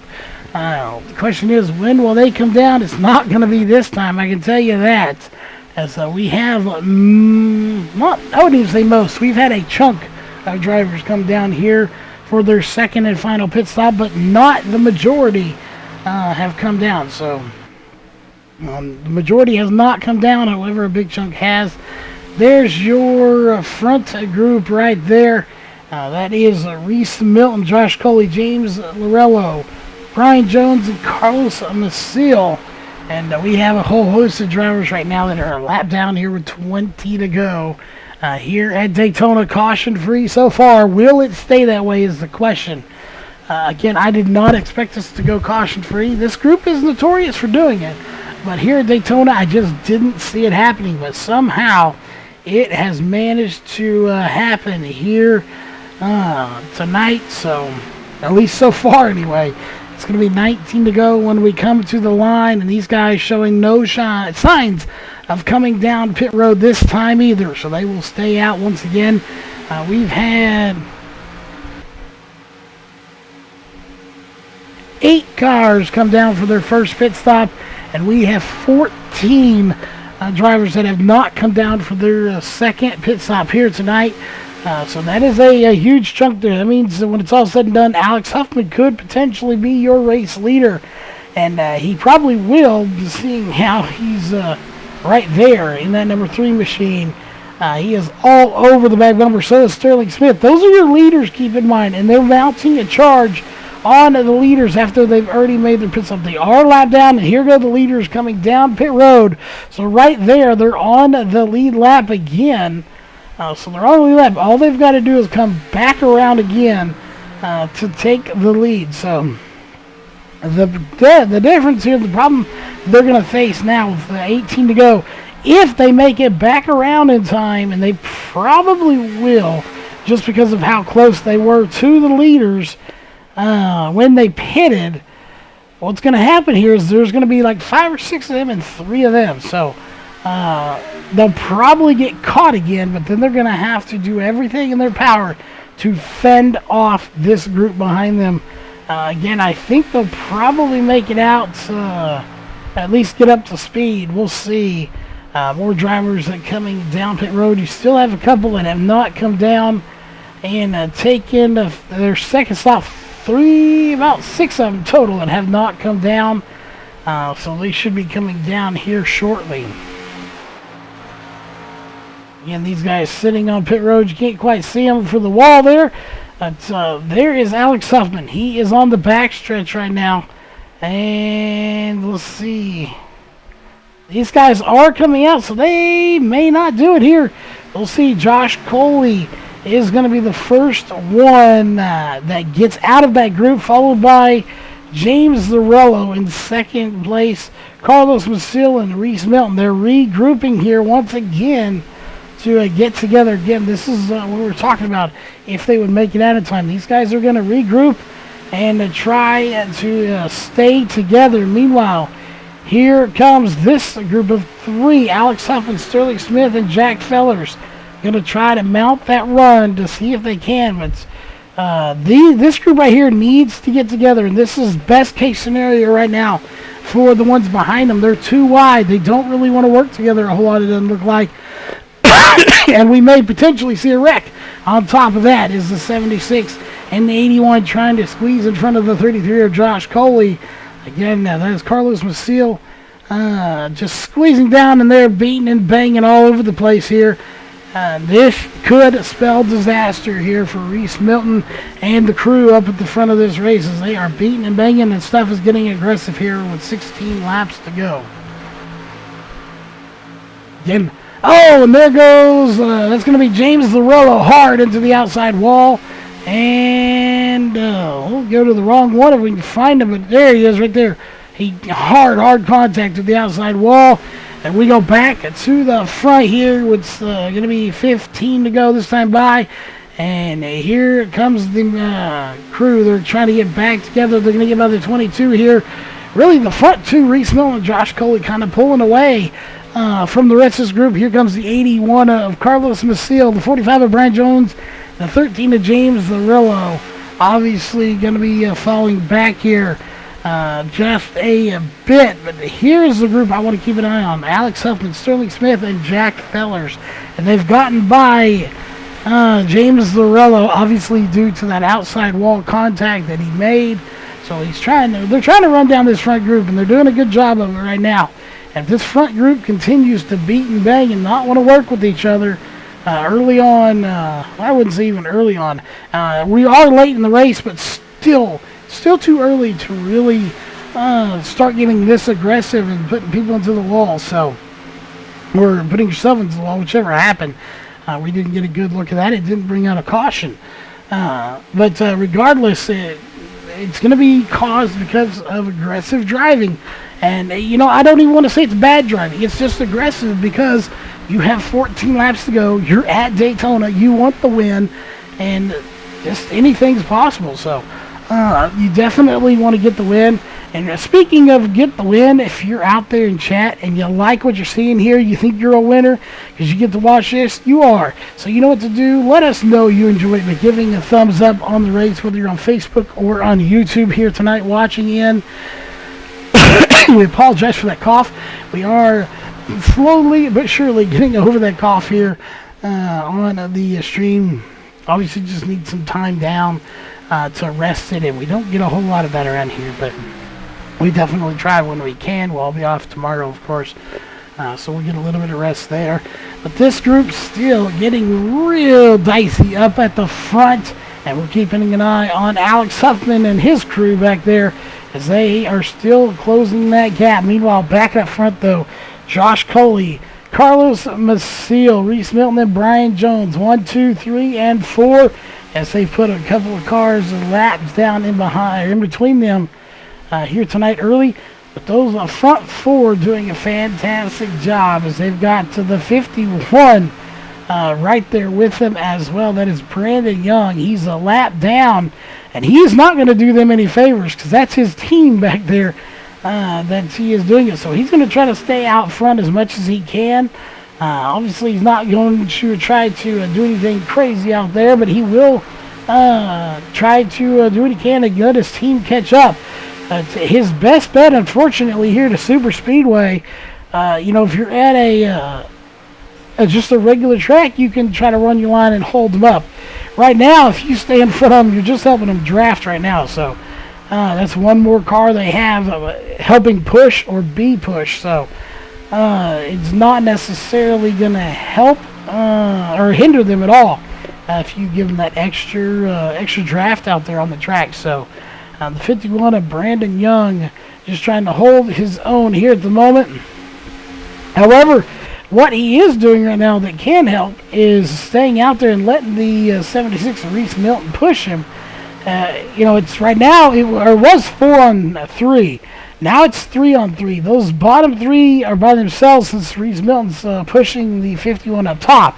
Speaker 1: The question is, when will they come down? It's not going to be this time, I can tell you that, as we have, I wouldn't even say most, we've had a chunk of drivers come down here for their second and final pit stop, but not the majority have come down. So the majority has not come down, however a big chunk has. There's your front group right there. That is Reese Milton, Josh Coley, James Lorello, Brian Jones, and Carlos Maciel. And we have a whole host of drivers right now that are a lap down here with 20 to go. Here at Daytona, caution free so far. Will it stay that way is the question. Again, I did not expect us to go caution free. This group is notorious for doing it. But here at Daytona, I just didn't see it happening. But somehow, it has managed to happen here tonight. So at least so far anyway. It's going to be 19 to go when we come to the line, and these guys showing no signs of coming down pit road this time either, so they will stay out once again. We've had 8 cars come down for their first pit stop, and we have 14 drivers that have not come down for their second pit stop here tonight. So that is a huge chunk there. That means that when it's all said and done, Alex Huffman could potentially be your race leader. And he probably will, seeing how he's right there in that number 3 machine. He is all over the back bumper. So is Sterling Smith. Those are your leaders, keep in mind. And they're mounting a charge on the leaders after they've already made their pit stop. They are lap down, and here go the leaders coming down pit road. So right there, they're on the lead lap again. So they're on the lead lap. All they've got to do is come back around again to take the lead. So the difference here, the problem they're going to face now with 18 to go, if they make it back around in time, and they probably will, just because of how close they were to the leaders when they pitted, what's going to happen here is there's going to be like 5 or 6 of them and 3 of them. So they'll probably get caught again, but then they're going to have to do everything in their power to fend off this group behind them. Again, I think they'll probably make it out, at least get up to speed. We'll see. More drivers that coming down pit road. You still have a couple that have not come down and taken their second stop. About 6 of them total that have not come down. So they should be coming down here shortly. Again, these guys sitting on pit road. You can't quite see them for the wall there. But there is Alex Huffman. He is on the backstretch right now. And let's see. These guys are coming out, so they may not do it here. We'll see. Josh Coley is going to be the first one that gets out of that group, followed by James Zarello in second place. Carlos Masil and Reese Milton. They're regrouping here once again to get together again. This is what we were talking about. If they would make it out of time, these guys are going to regroup and try to stay together. Meanwhile, here comes this group of 3: Alex Huffman, Sterling Smith, and Jack Fellers. Going to try to mount that run to see if they can. But this group right here needs to get together, and this is best case scenario right now for the ones behind them. They're too wide. They don't really want to work together a whole lot, it doesn't look like. And we may potentially see a wreck. On top of that is the 76 and the 81 trying to squeeze in front of the 33 of Josh Coley. Again, that is Carlos Masil just squeezing down, and they're beating and banging all over the place here. This could spell disaster here for Reese Milton and the crew up at the front of this race, as they are beating and banging, and stuff is getting aggressive here with 16 laps to go. Again, and there goes, that's going to be James Zarello hard into the outside wall. And we'll go to the wrong one if we can find him, but there he is right there. He hard contact with the outside wall. And we go back to the front here. It's going to be 15 to go this time by. And here comes the crew. They're trying to get back together. They're going to get another 22 here. Really, the front 2, Reese Milton and Josh Coley, kind of pulling away from the rest of this group. Here comes the 81 of Carlos Masil, the 45 of Brian Jones, the 13 of James Zarello. Obviously going to be falling back here just a bit. But here's the group I want to keep an eye on: Alex Huffman, Sterling Smith, and Jack Fellers. And they've gotten by James Zarello, obviously due to that outside wall contact that he made. So they're trying to run down this front group, and they're doing a good job of it right now. And if this front group continues to beat and bang and not want to work with each other early on, I wouldn't say even early on. We are late in the race, but still too early to really start getting this aggressive and putting people into the wall. So, or putting yourself into the wall, whichever happened. We didn't get a good look at that. It didn't bring out a caution. But regardless, it's going to be caused because of aggressive driving. And, I don't even want to say it's bad driving. It's just aggressive because you have 14 laps to go. You're at Daytona. You want the win. And just anything's possible. So, You definitely want to get the win. And speaking of get the win, if you're out there in chat and you like what you're seeing here, you think you're a winner because you get to watch this, you are. So you know what to do. Let us know you enjoyed it by giving a thumbs up on the race, whether you're on Facebook or on YouTube here tonight watching in. We apologize for that cough. We are slowly but surely getting over that cough here on the stream. Obviously just need some time down to rest it, and we don't get a whole lot of that around here, but we definitely try when we can. We'll be off tomorrow, of course, so we'll get a little bit of rest there. But this group's still getting real dicey up at the front, and we're keeping an eye on Alex Huffman and his crew back there as they are still closing that gap. Meanwhile, back up front, though, Josh Coley, Carlos Maciel, Reese Milton, and Brian Jones, 1, 2, 3, and 4, as they put a couple of cars and laps down in between them here tonight early. But those front four doing a fantastic job as they've got to the 51 right there with them as well. That is Brandon Young. He's a lap down, and he is not going to do them any favors because that's his team back there that he is doing it. So he's going to try to stay out front as much as he can. Obviously, he's not going to try to do anything crazy out there, but he will try to do what he can to let his team catch up. His best bet, unfortunately, here to Super Speedway, if you're at just a regular track, you can try to run your line and hold them up. Right now, if you stay in front of them, you're just helping them draft right now. So that's one more car they have helping push or be pushed. So it's not necessarily going to help or hinder them at all if you give them that extra draft out there on the track. So the 51 of Brandon Young just trying to hold his own here at the moment. However, what he is doing right now that can help is staying out there and letting the 76 Reese Milton push him. It's right now, it was 4 on 3. Now it's 3 on 3. Those bottom 3 are by themselves since Reese Milton's pushing the 51 up top.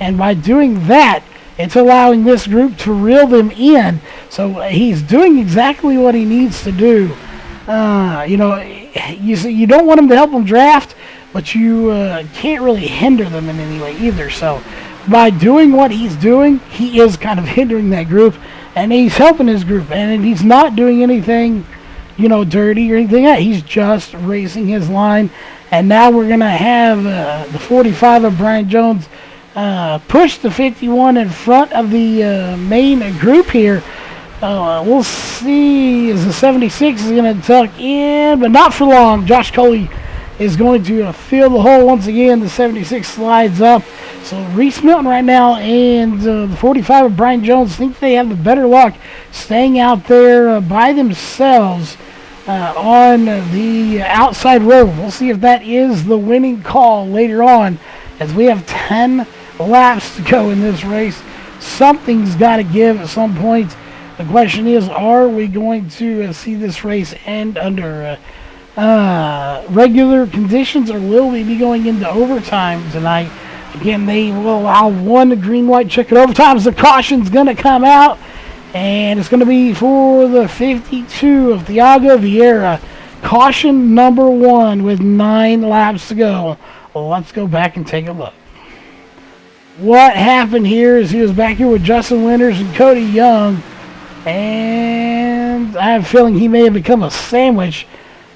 Speaker 1: And by doing that, it's allowing this group to reel them in. So he's doing exactly what he needs to do. You don't want him to help him draft, but you can't really hinder them in any way either. So by doing what he's doing, he is kind of hindering that group, and he's helping his group. And he's not doing anything, dirty or anything like that. He's just racing his line. And now we're going to have the 45 of Brian Jones push the 51 in front of the main group here. We'll see as the 76 is going to tuck in, but not for long. Josh Coley is going to fill the hole once again. The 76 slides up. So Reese Milton right now and the 45 of Brian Jones think they have the better luck staying out there by themselves on the outside road. We'll see if that is the winning call later on as we have 10 laps to go in this race. Something's got to give at some point. The question is, are we going to see this race end under regular conditions, or will we be going into overtime tonight? Again, they will allow one green-white checkered overtime as the caution's going to come out, and it's going to be for the 52 of Thiago Vieira. Caution number 1 with 9 laps to go. Well, let's go back and take a look. What happened here is he was back here with Justin Winters and Cody Young, and I have a feeling he may have become a sandwich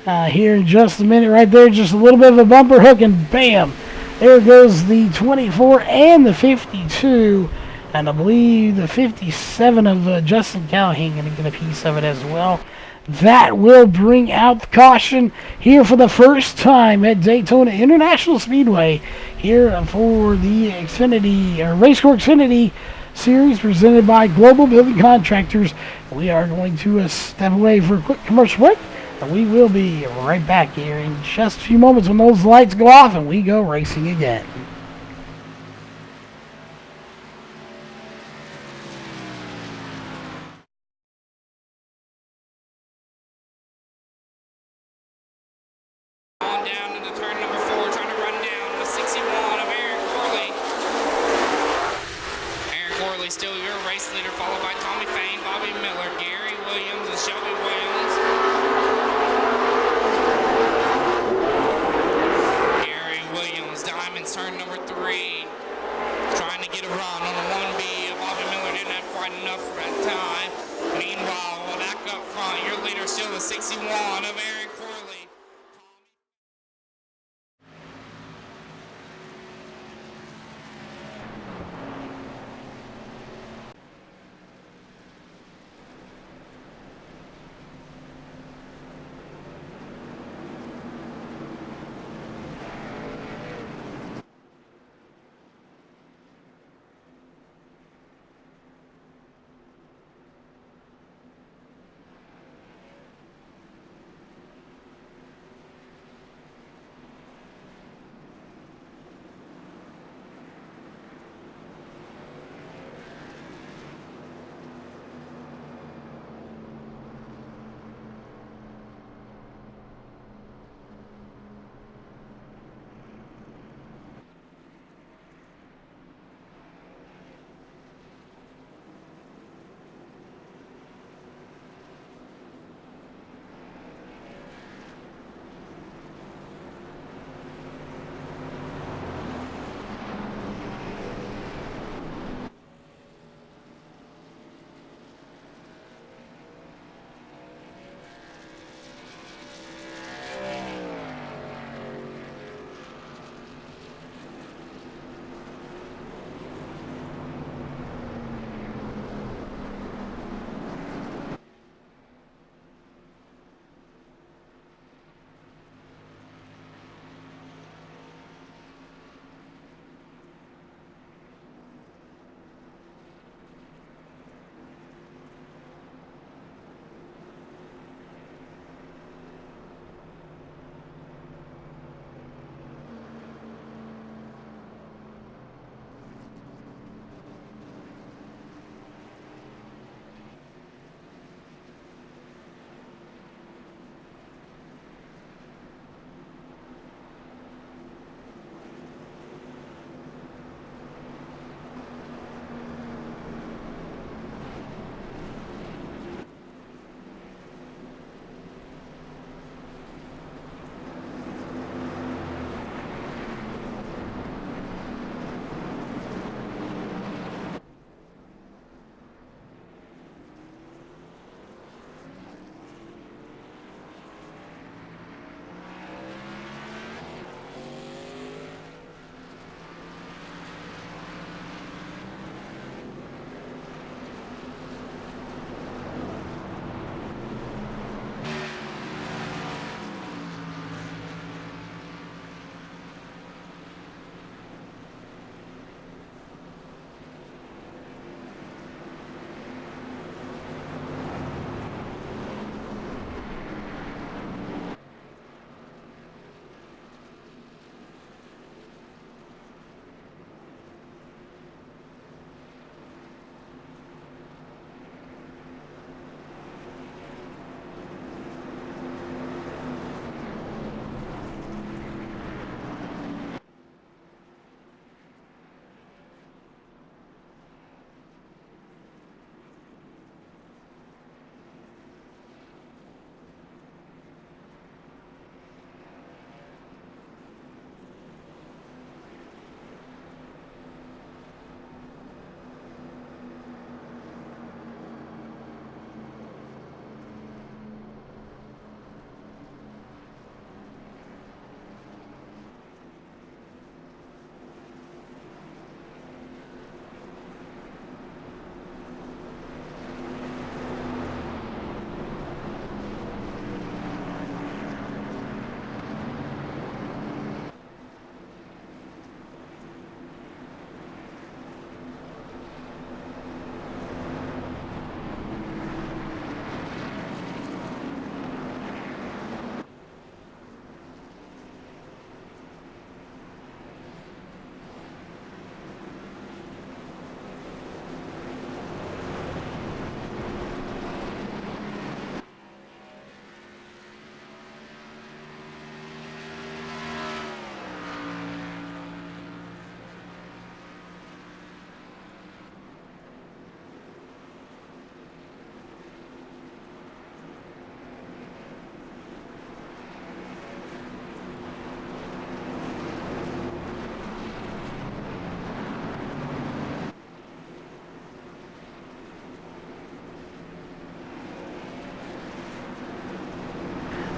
Speaker 1: here in just a minute. Right there, just a little bit of a bumper hook, and bam, there goes the 24 and the 52, and I believe the 57 of Justin Callahan going to get a piece of it as well. That will bring out the caution here for the first time at Daytona International Speedway here for the RACECORE Xfinity Series presented by Global Building Contractors. We are going to step away for a quick commercial break, and we will be right back here in just a few moments when those lights go off and we go racing again.
Speaker 4: Still your race leader, followed by Tommy Fain, Bobby Miller, Gary Williams, Shelby Williams. Gary Williams, Diamonds, turn number 3. Trying to get a run on the 1B. Bobby Miller didn't have quite enough for that time. Meanwhile, back up front, your leader still the 61 of Aaron Corley.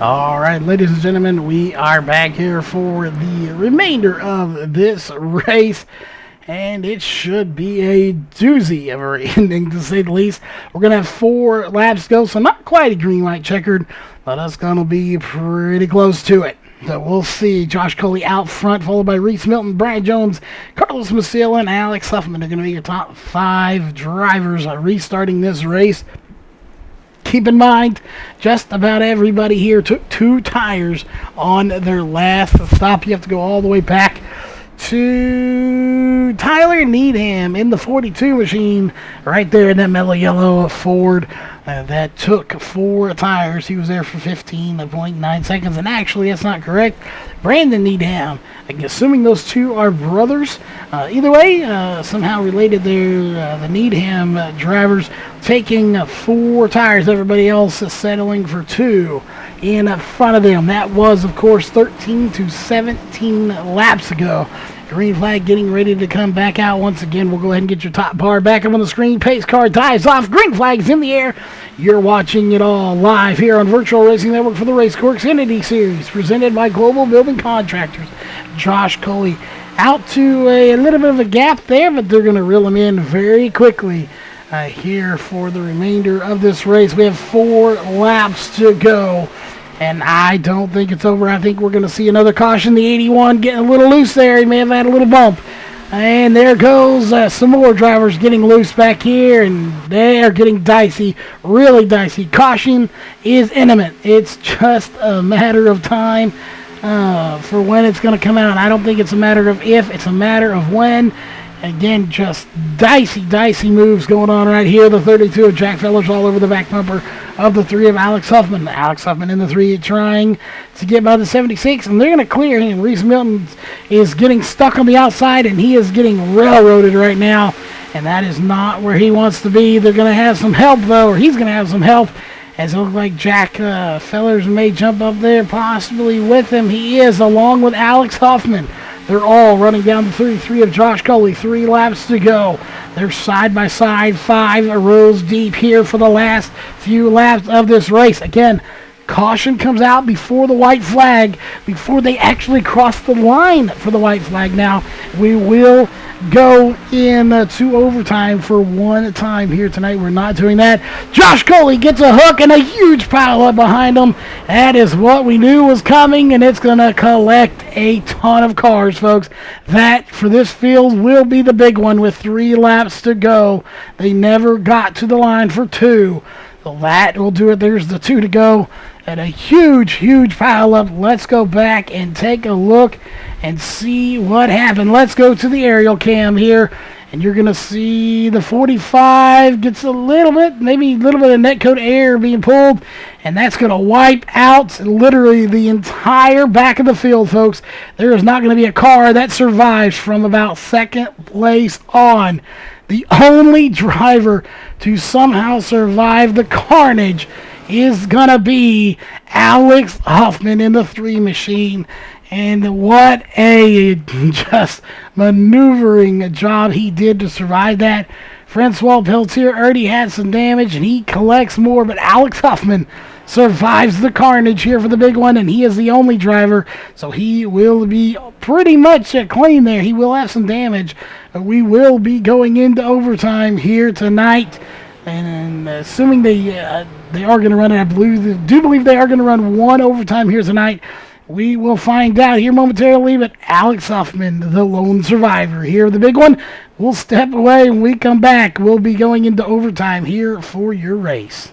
Speaker 1: All right, ladies and gentlemen, we are back here for the remainder of this race, and it should be a doozy of a ending, to say the least. We're going to have 4 laps to go, so not quite a green light checkered, but it's going to be pretty close to it. So we'll see Josh Coley out front, followed by Reese Milton, Brian Jones, Carlos Maciel, and Alex Huffman are going to be your top 5 drivers restarting this race. Keep in mind, just about everybody here took 2 tires on their last stop. You have to go all the way back to Tyler Needham in the 42 machine, right there in that mellow yellow Ford. That took 4 tires. He was there for 15.9 seconds, and actually, that's not correct. Brandon Needham, assuming those 2 are brothers. Either way, somehow related there. The Needham drivers taking 4 tires. Everybody else is settling for 2 in front of them. That was, of course, 13 to 17 laps ago. Green flag getting ready to come back out once again. We'll go ahead and get your top bar back up on the screen. Pace car dives off. Green flag's in the air. You're watching it all live here on Virtual Racing Network for the RACECORE Xfinity Series, presented by Global Building Contractors. Josh Coley out to a little bit of a gap there, but they're going to reel him in very quickly here for the remainder of this race. We have 4 laps to go, and I don't think it's over. I think we're going to see another caution. The 81 getting a little loose there. He may have had a little bump. And there goes some more drivers getting loose back here, and they are getting dicey, really dicey. Caution is imminent. It's just a matter of time for when it's going to come out. I don't think it's a matter of if, it's a matter of when. Again, just dicey moves going on right here. The 32 of Jack Fellers all over the back bumper of the 3 of Alex Huffman. Alex Huffman in the 3 trying to get by the 76, and they're going to clear him. Reese Milton is getting stuck on the outside, and he is getting railroaded right now, and that is not where he wants to be. They're going to have some help, though, or he's going to have some help, as it looks like Jack Fellers may jump up there possibly with him. He is, along with Alex Huffman. They're all running down the 33 of Josh Coley. 3 laps to go. They're side by side, 5 rows deep here for the last few laps of this race. Again, caution comes out before the white flag, before they actually cross the line for the white flag. Now, we will go into overtime for 1 time here tonight. We're not doing that. Josh Coley gets a hook and a huge pile up behind him. That is what we knew was coming, and it's going to collect a ton of cars, folks. That, for this field, will be the big one with 3 laps to go. They never got to the line for 2. So that will do it. There's the 2 to go. And a huge pile up. Let's go back and take a look and see what happened. Let's go to the aerial cam here, and you're going to see the 45 gets a little bit, maybe a little bit of netcoat air being pulled, and that's going to wipe out literally the entire back of the field, folks. There is not going to be a car that survives from about 2nd place on. The only driver to somehow survive the carnage is going to be Alex Huffman in the 3 machine. And what a just maneuvering job he did to survive that. Francois Peltier already had some damage, and he collects more, but Alex Huffman survives the carnage here for the big one, and he is the only driver, so he will be pretty much clean there. He will have some damage. We will be going into overtime here tonight, and assuming they are going to run it, I do believe they are going to run 1 overtime here tonight. We will find out here momentarily, but Alex Huffman, the lone survivor here, the big one. We'll step away. When we come back, we'll be going into overtime here for your race.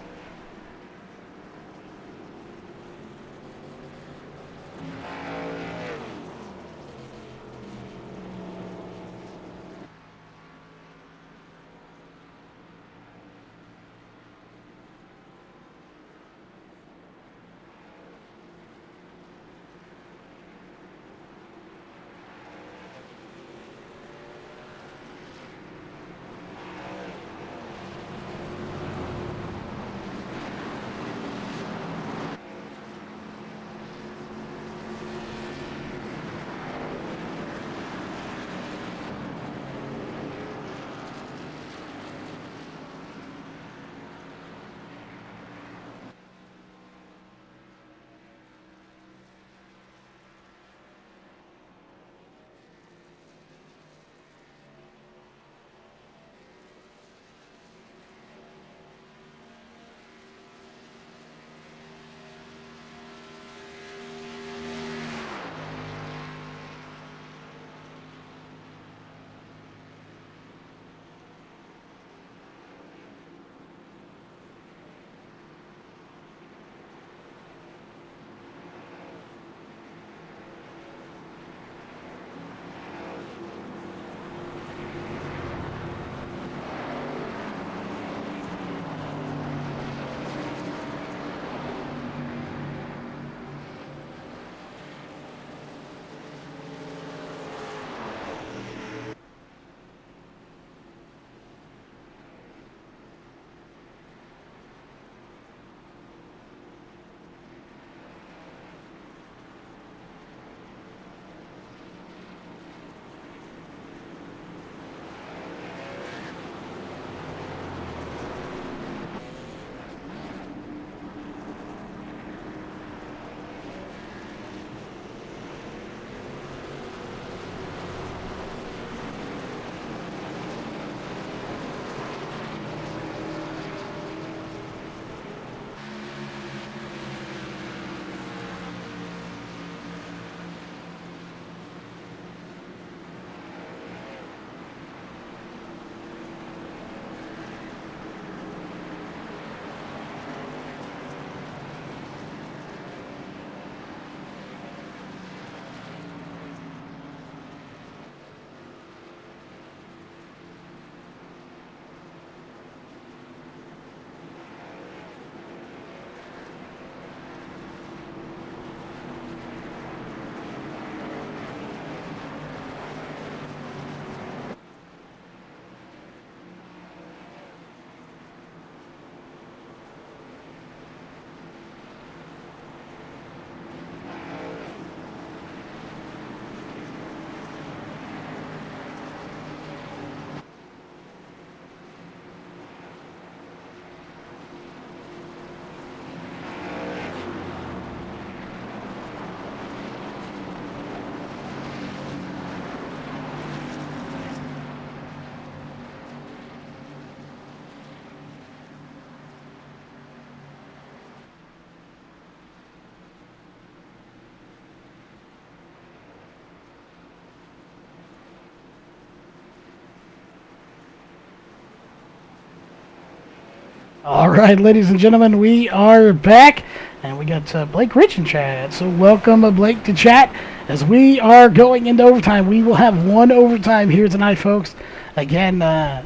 Speaker 1: All right, ladies and gentlemen, we are back, and we got Blake Rich in chat. So welcome, Blake, to chat. As we are going into overtime, we will have one overtime here tonight, folks. Again, the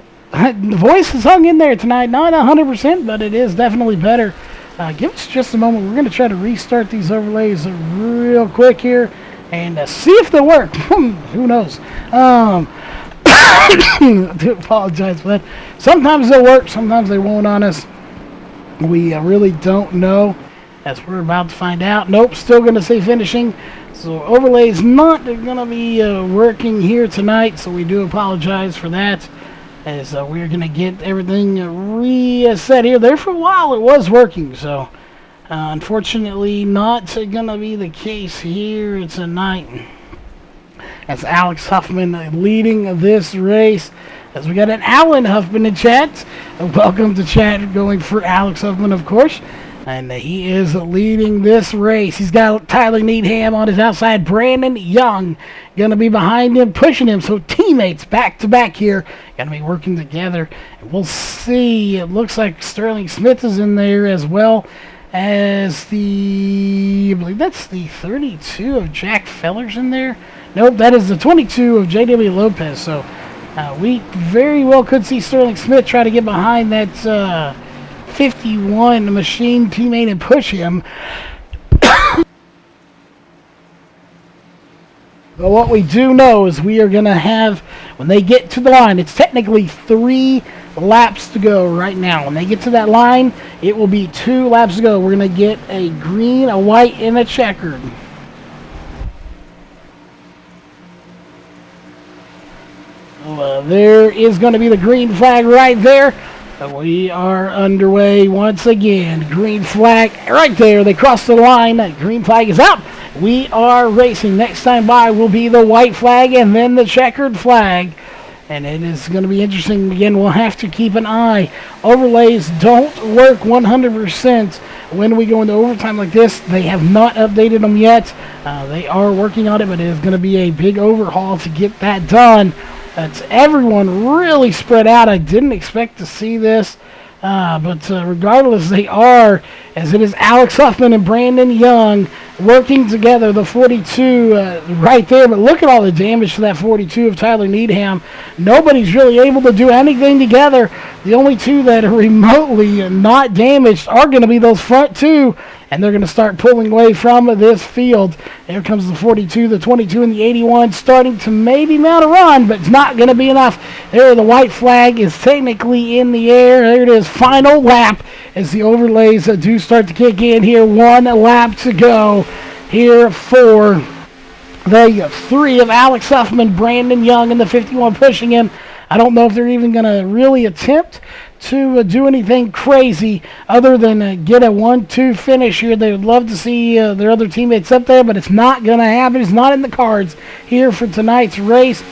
Speaker 1: voice is hung in there tonight. Not 100%, but it is definitely better. Give us just a moment. We're going to try to restart these overlays real quick here and see if they work. Who knows? I do apologize for that. Sometimes they'll work, sometimes they won't on us. We really don't know, as we're about to find out. Nope, still going to say finishing. So overlay's not going to be working here tonight, so we do apologize for that, as we're going to get everything reset here. There for a while it was working, so unfortunately not going to be the case here tonight. As Alex Huffman leading this race. As we got an Alan Huffman in chat. Welcome to chat, going for Alex Huffman, of course. And he is leading this race. He's got Tyler Needham on his outside. Brandon Young going to be behind him, pushing him. So teammates back to back here going to be working together. And we'll see. It looks like Sterling Smith is in there as well as I believe that's the 32 of Jack Feller's in there. Nope, that is the 22 of J.W. Lopez. So we very well could see Sterling Smith try to get behind that 51 machine teammate and push him. But what we do know is we are going to have, when they get to the line, it's technically 3 laps to go right now. When they get to that line, it will be 2 laps to go. We're going to get a green, a white, and a checkered. There is going to be the green flag right there. We are underway once again. Green flag right there. They crossed the line. That green flag is out. We are racing. Next time by will be the white flag and then the checkered flag. And it is going to be interesting. Again, we'll have to keep an eye. Overlays don't work 100% when we go into overtime like this. They have not updated them yet. They are working on it, but it is going to be a big overhaul to get that done. It's everyone really spread out. I didn't expect to see this. But regardless, they are, as it is Alex Huffman and Brandon Young working together, the 42 right there. But look at all the damage to that 42 of Tyler Needham. Nobody's really able to do anything together. The only 2 that are remotely not damaged are going to be those front 2. And they're going to start pulling away from this field. Here comes the 42, the 22, and the 81, starting to maybe mount a run, but it's not going to be enough. There, the white flag is technically in the air. There it is, final lap, as the overlays do start to kick in here. 1 lap to go here for the 3 of Alex Huffman, Brandon Young, and the 51 pushing him. I don't know if they're even going to really attempt to do anything crazy other than get a 1-2 finish here. They would love to see their other teammates up there, but it's not going to happen. It's not in the cards here for tonight's race,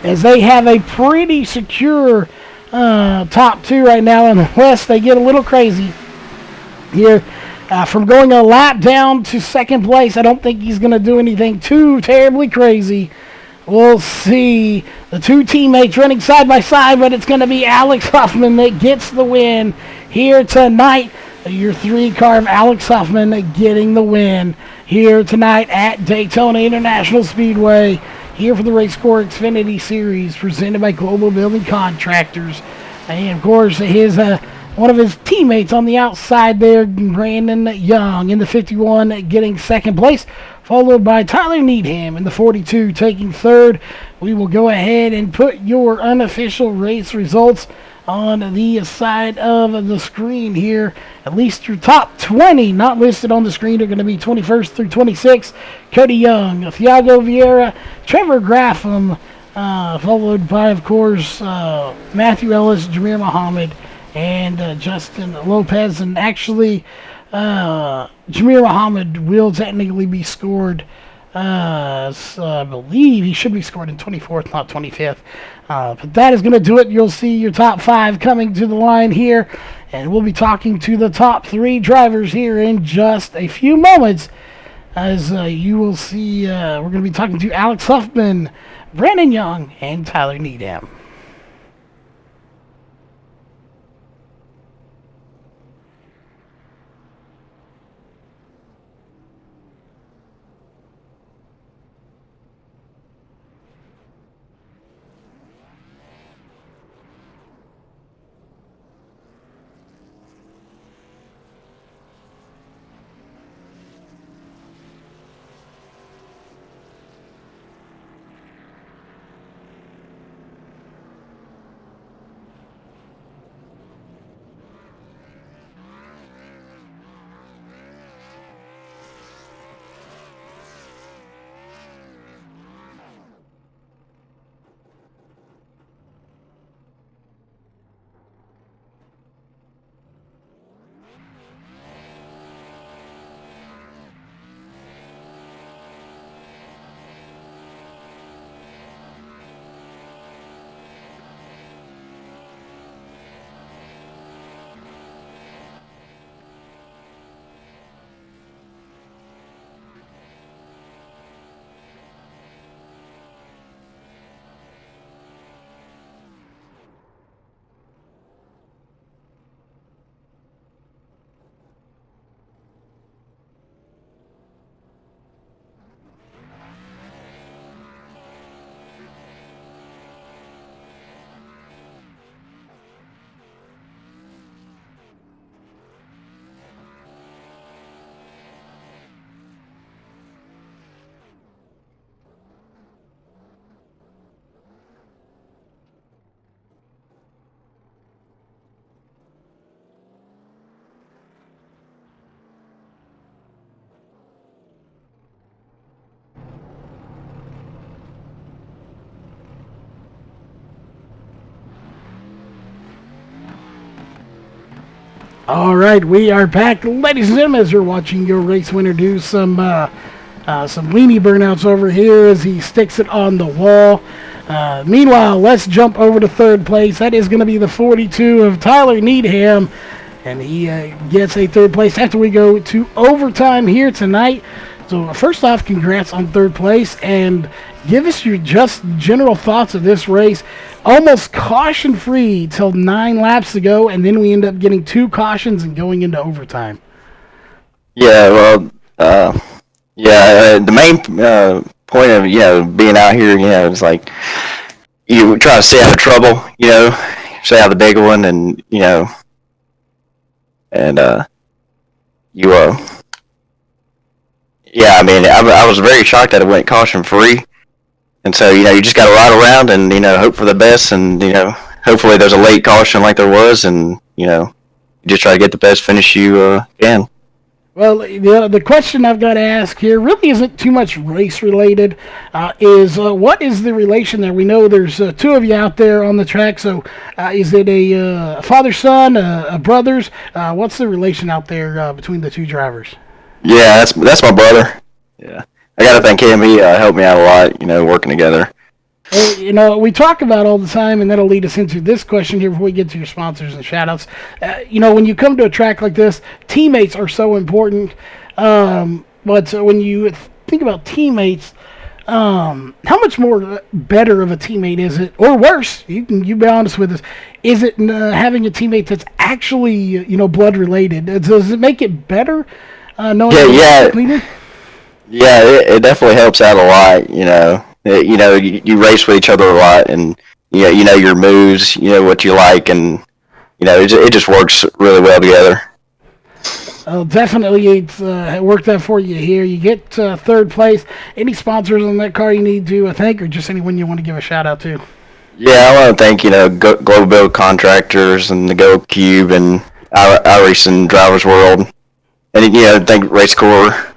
Speaker 1: as they have a pretty secure top 2 right now, unless they get a little crazy here. From going a lap down to second place, I don't think he's going to do anything too terribly crazy. We'll see the 2 teammates running side by side, but it's going to be Alex Huffman that gets the win here tonight. Your 3 car of Alex Huffman getting the win here tonight at Daytona International Speedway, here for the RACECORE Xfinity Series presented by Global Building Contractors. And of course, his one of his teammates on the outside there, Brandon Young, in the 51 getting second place, followed by Tyler Needham in the 42 taking third. We will go ahead and put your unofficial race results on the side of the screen here. At least your top 20 not listed on the screen are going to be 21st through 26. Cody Young, Thiago Vieira, Trevor Graffam, followed by, of course, Matthew Ellis, Jameer Muhammad, and Justin Lopez. And actually, Jameer Muhammad will technically be scored. I believe he should be scored in 24th, not 25th. But that is going to do it. You'll see your top 5 coming to the line here. And we'll be talking to the top 3 drivers here in just a few moments. As you will see, we're going to be talking to Alex Huffman, Brandon Young, and Tyler Needham. All right, we are back, ladies and gentlemen, as you're watching your race winner do some weenie burnouts over here as he sticks it on the wall. Meanwhile, let's jump over to third place. That is going to be the 42 of Tyler Needham, and he gets a third place after we go to overtime here tonight. So first off, congrats on third place, and give us your just general thoughts of this race. Almost caution-free till 9 laps to go, and then we end up getting 2 cautions and going into overtime.
Speaker 5: Yeah, well, the main point of being out here, is like you try to stay out of trouble, stay out of the big one, and and I was very shocked that it went caution-free. And so, you just got to ride around and, hope for the best. And, hopefully there's a late caution like there was. And, you just try to get the best finish you can.
Speaker 1: Well, the question I've got to ask here really isn't too much race-related. What is the relation there? We know there's 2 of you out there on the track. So is it a father-son, a brothers? What's the relation out there between the 2 drivers?
Speaker 5: Yeah, that's my brother. Yeah. I got to thank him. He helped me out a lot, working together.
Speaker 1: We talk about all the time, and that'll lead us into this question here before we get to your sponsors and shout-outs. When you come to a track like this, teammates are so important. But when you think about teammates, how much more better of a teammate is it, or worse? You be honest with us. Is it having a teammate that's actually blood related? Does it make it better?
Speaker 5: Yeah, it definitely helps out a lot. You race with each other a lot, and you know your moves, what you like, and it just works really well together.
Speaker 1: Definitely, it's worked out for you here. You get third place. Any sponsors on that car you need to thank, or just anyone you want to give a shout out to?
Speaker 5: Yeah, I want to thank Global Build Contractors and the Go Cube and iRacing Drivers World, and thank RACECORE.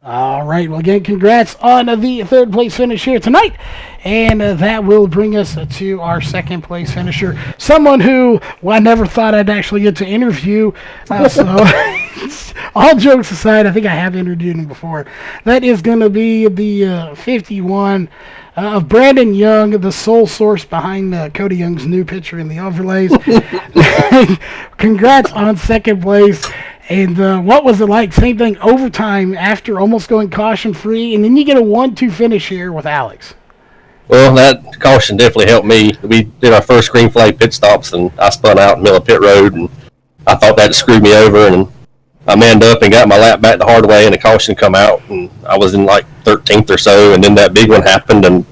Speaker 1: All right. Well, again, congrats on the third place finish here tonight. And that will bring us to our second place finisher. Someone who I never thought I'd actually get to interview. So, all jokes aside, I think I have interviewed him before. That is going to be the 51 of Brandon Young, the sole source behind Cody Young's new picture in the overlays. Congrats on second place. And what was it like? Same thing, overtime after almost going caution-free, and then you get a 1-2 finish here with Alex.
Speaker 6: Well, that caution definitely helped me. We did our first green flag pit stops, and I spun out in the middle of pit road, and I thought that screwed me over, and I manned up and got my lap back the hard way, and the caution come out, and I was in like 13th or so, and then that big one happened, and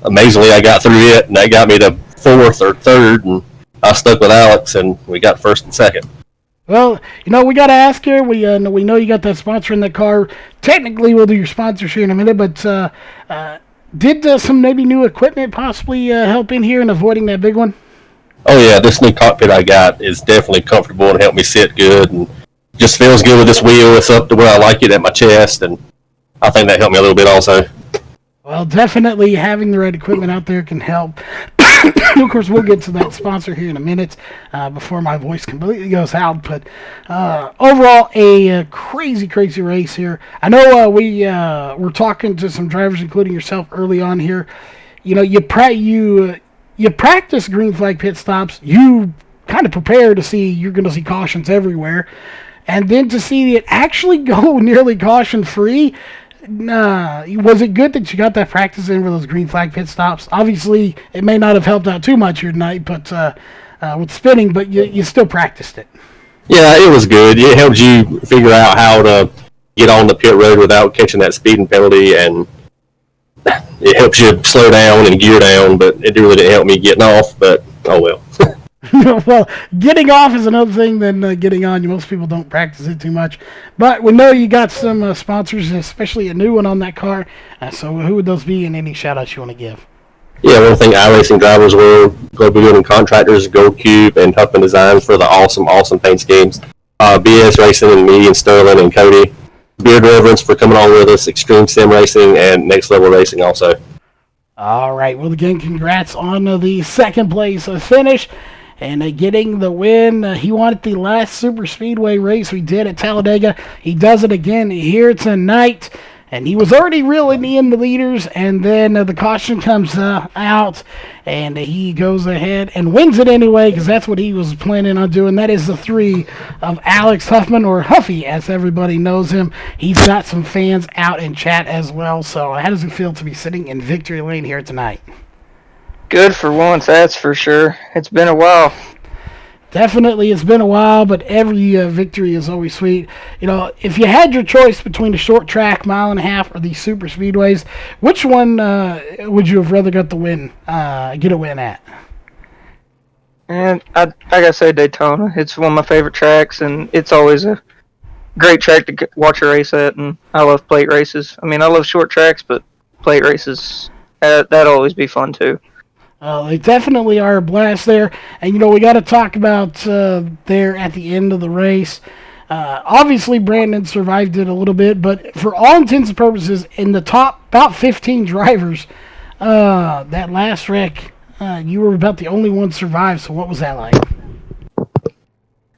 Speaker 6: amazingly I got through it, and that got me to 4th or 3rd, and I stuck with Alex, and we got 1st and 2nd.
Speaker 1: Well, we got to ask here. We know you got that sponsor in the car. Technically, we'll do your sponsors here in a minute, but did some maybe new equipment possibly help in here in avoiding that big one?
Speaker 6: Oh, yeah. This new cockpit I got is definitely comfortable and helped me sit good, and just feels good with this wheel. It's up to where I like it at my chest, and I think that helped me a little bit also.
Speaker 1: Well, definitely having the right equipment out there can help. Of course, we'll get to that sponsor here in a minute before my voice completely goes out. But overall, a crazy, crazy race here. I know we were talking to some drivers, including yourself, early on here. You practice green flag pit stops. You kind of prepare to see you're going to see cautions everywhere, and then to see it actually go nearly caution free. Was it good that you got that practice in for those green flag pit stops? Obviously, it may not have helped out too much here tonight, but with spinning, but you still practiced it.
Speaker 6: Yeah, it was good. It helps you figure out how to get on the pit road without catching that speeding penalty, and it helps you slow down and gear down, but it really didn't help me getting off, but oh well.
Speaker 1: Well, getting off is another thing than getting on. Most people don't practice it too much. But we know you got some sponsors, especially a new one on that car. So who would those be, and any shout-outs you want to give?
Speaker 6: Yeah, one thing, iRacing Drivers World, Global Building Contractors, Gold Cube, and Huffman Designs for the awesome paint schemes. BS Racing and me and Sterling and Cody. Beard Reverence for coming on with us, Extreme Sim Racing, and Next Level Racing also.
Speaker 1: All right. Well, again, congrats on the second place finish. and getting the win. He won at the last super speedway race we did at Talladega. He does it again here tonight. And he was already reeling in the leaders, and then the caution comes out, and he goes ahead and wins it anyway, because that's what he was planning on doing. That is the 3 of Alex Huffman, or Huffy, as everybody knows him. He's got some fans out in chat as well. So how does it feel to be sitting in victory lane here tonight?
Speaker 7: Good for once, that's for sure. It's been a while.
Speaker 1: Definitely, it's been a while, but every victory is always sweet. You know, if you had your choice between the short track, 1.5 miles, or the super speedways, which one would you have rather got the win, get a win at?
Speaker 7: And I gotta say Daytona. It's one of my favorite tracks, and it's always a great track to watch a race at. And I love plate races. I mean, I love short tracks, but plate races, that'll always be fun too.
Speaker 1: They definitely are a blast there. And, you know, we got to talk about there at the end of the race. Obviously, Brandon survived it a little bit, but for all intents and purposes, in the top about 15 drivers, that last wreck, you were about the only one survived. So what was that like?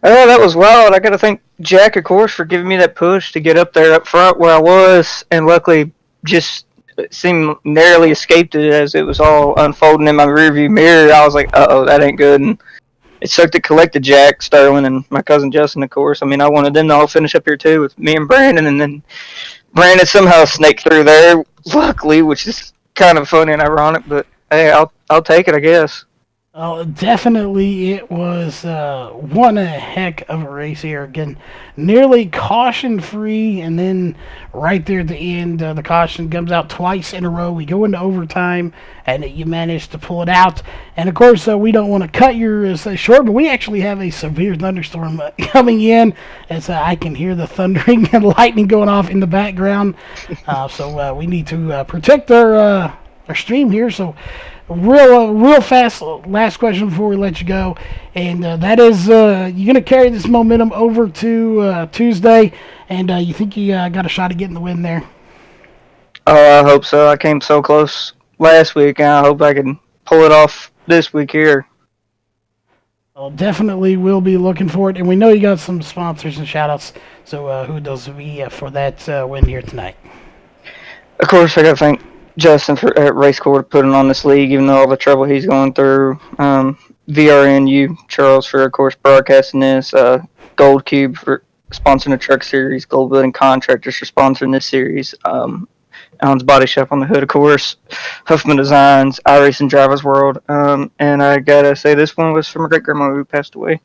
Speaker 7: Oh, that was wild. I got to thank Jack, of course, for giving me that push to get up there up front where I was, and luckily just seemed narrowly escaped it as it was all unfolding in my rearview mirror. I was like, uh-oh, that ain't good. And it sucked to collect the Jack, Sterling, and my cousin Justin, of course. I mean, I wanted them to all finish up here, too, with me and Brandon, and then Brandon somehow snaked through there, luckily, which is kind of funny and ironic, but hey, I'll take it, I guess.
Speaker 1: Oh, definitely it was one heck of a race here. Again, nearly caution-free, and then right there at the end, the caution comes out twice in a row. We go into overtime, and you manage to pull it out. And, of course, we don't want to cut yours short, but we actually have a severe thunderstorm coming in, as I can hear the thundering and lightning going off in the background. So we need to protect our stream here, so... Real fast, last question before we let you go, and that is, you're going to carry this momentum over to Tuesday, and you think you got a shot at getting the win there?
Speaker 7: Oh, I hope so. I came so close last week, and I hope I can pull it off this week here.
Speaker 1: Well, definitely we'll be looking for it, and we know you got some sponsors and shout-outs, so who does we for that win here tonight?
Speaker 7: Of course, I got to thank Justin at RACECORE putting on this league, even though all the trouble he's going through. VRNU, Charles, for, of course, broadcasting this. Gold Cube for sponsoring the truck series. Gold Building Contractors for sponsoring this series. Alan's Body Shop on the Hood, of course. Huffman Designs, iRacing Drivers World. And I got to say, this one was from my great-grandma who passed away.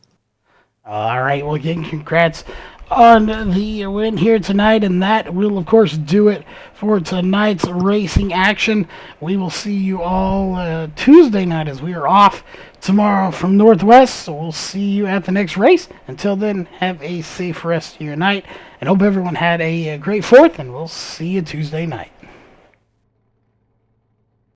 Speaker 1: All right, well, again, congrats on the win here tonight, and that will, of course, do it for tonight's racing action. We will see you all Tuesday night, as we are off tomorrow from Northwest, so we'll see you at the next race. Until then, have a safe rest of your night, and hope everyone had a great 4th, and we'll see you Tuesday night.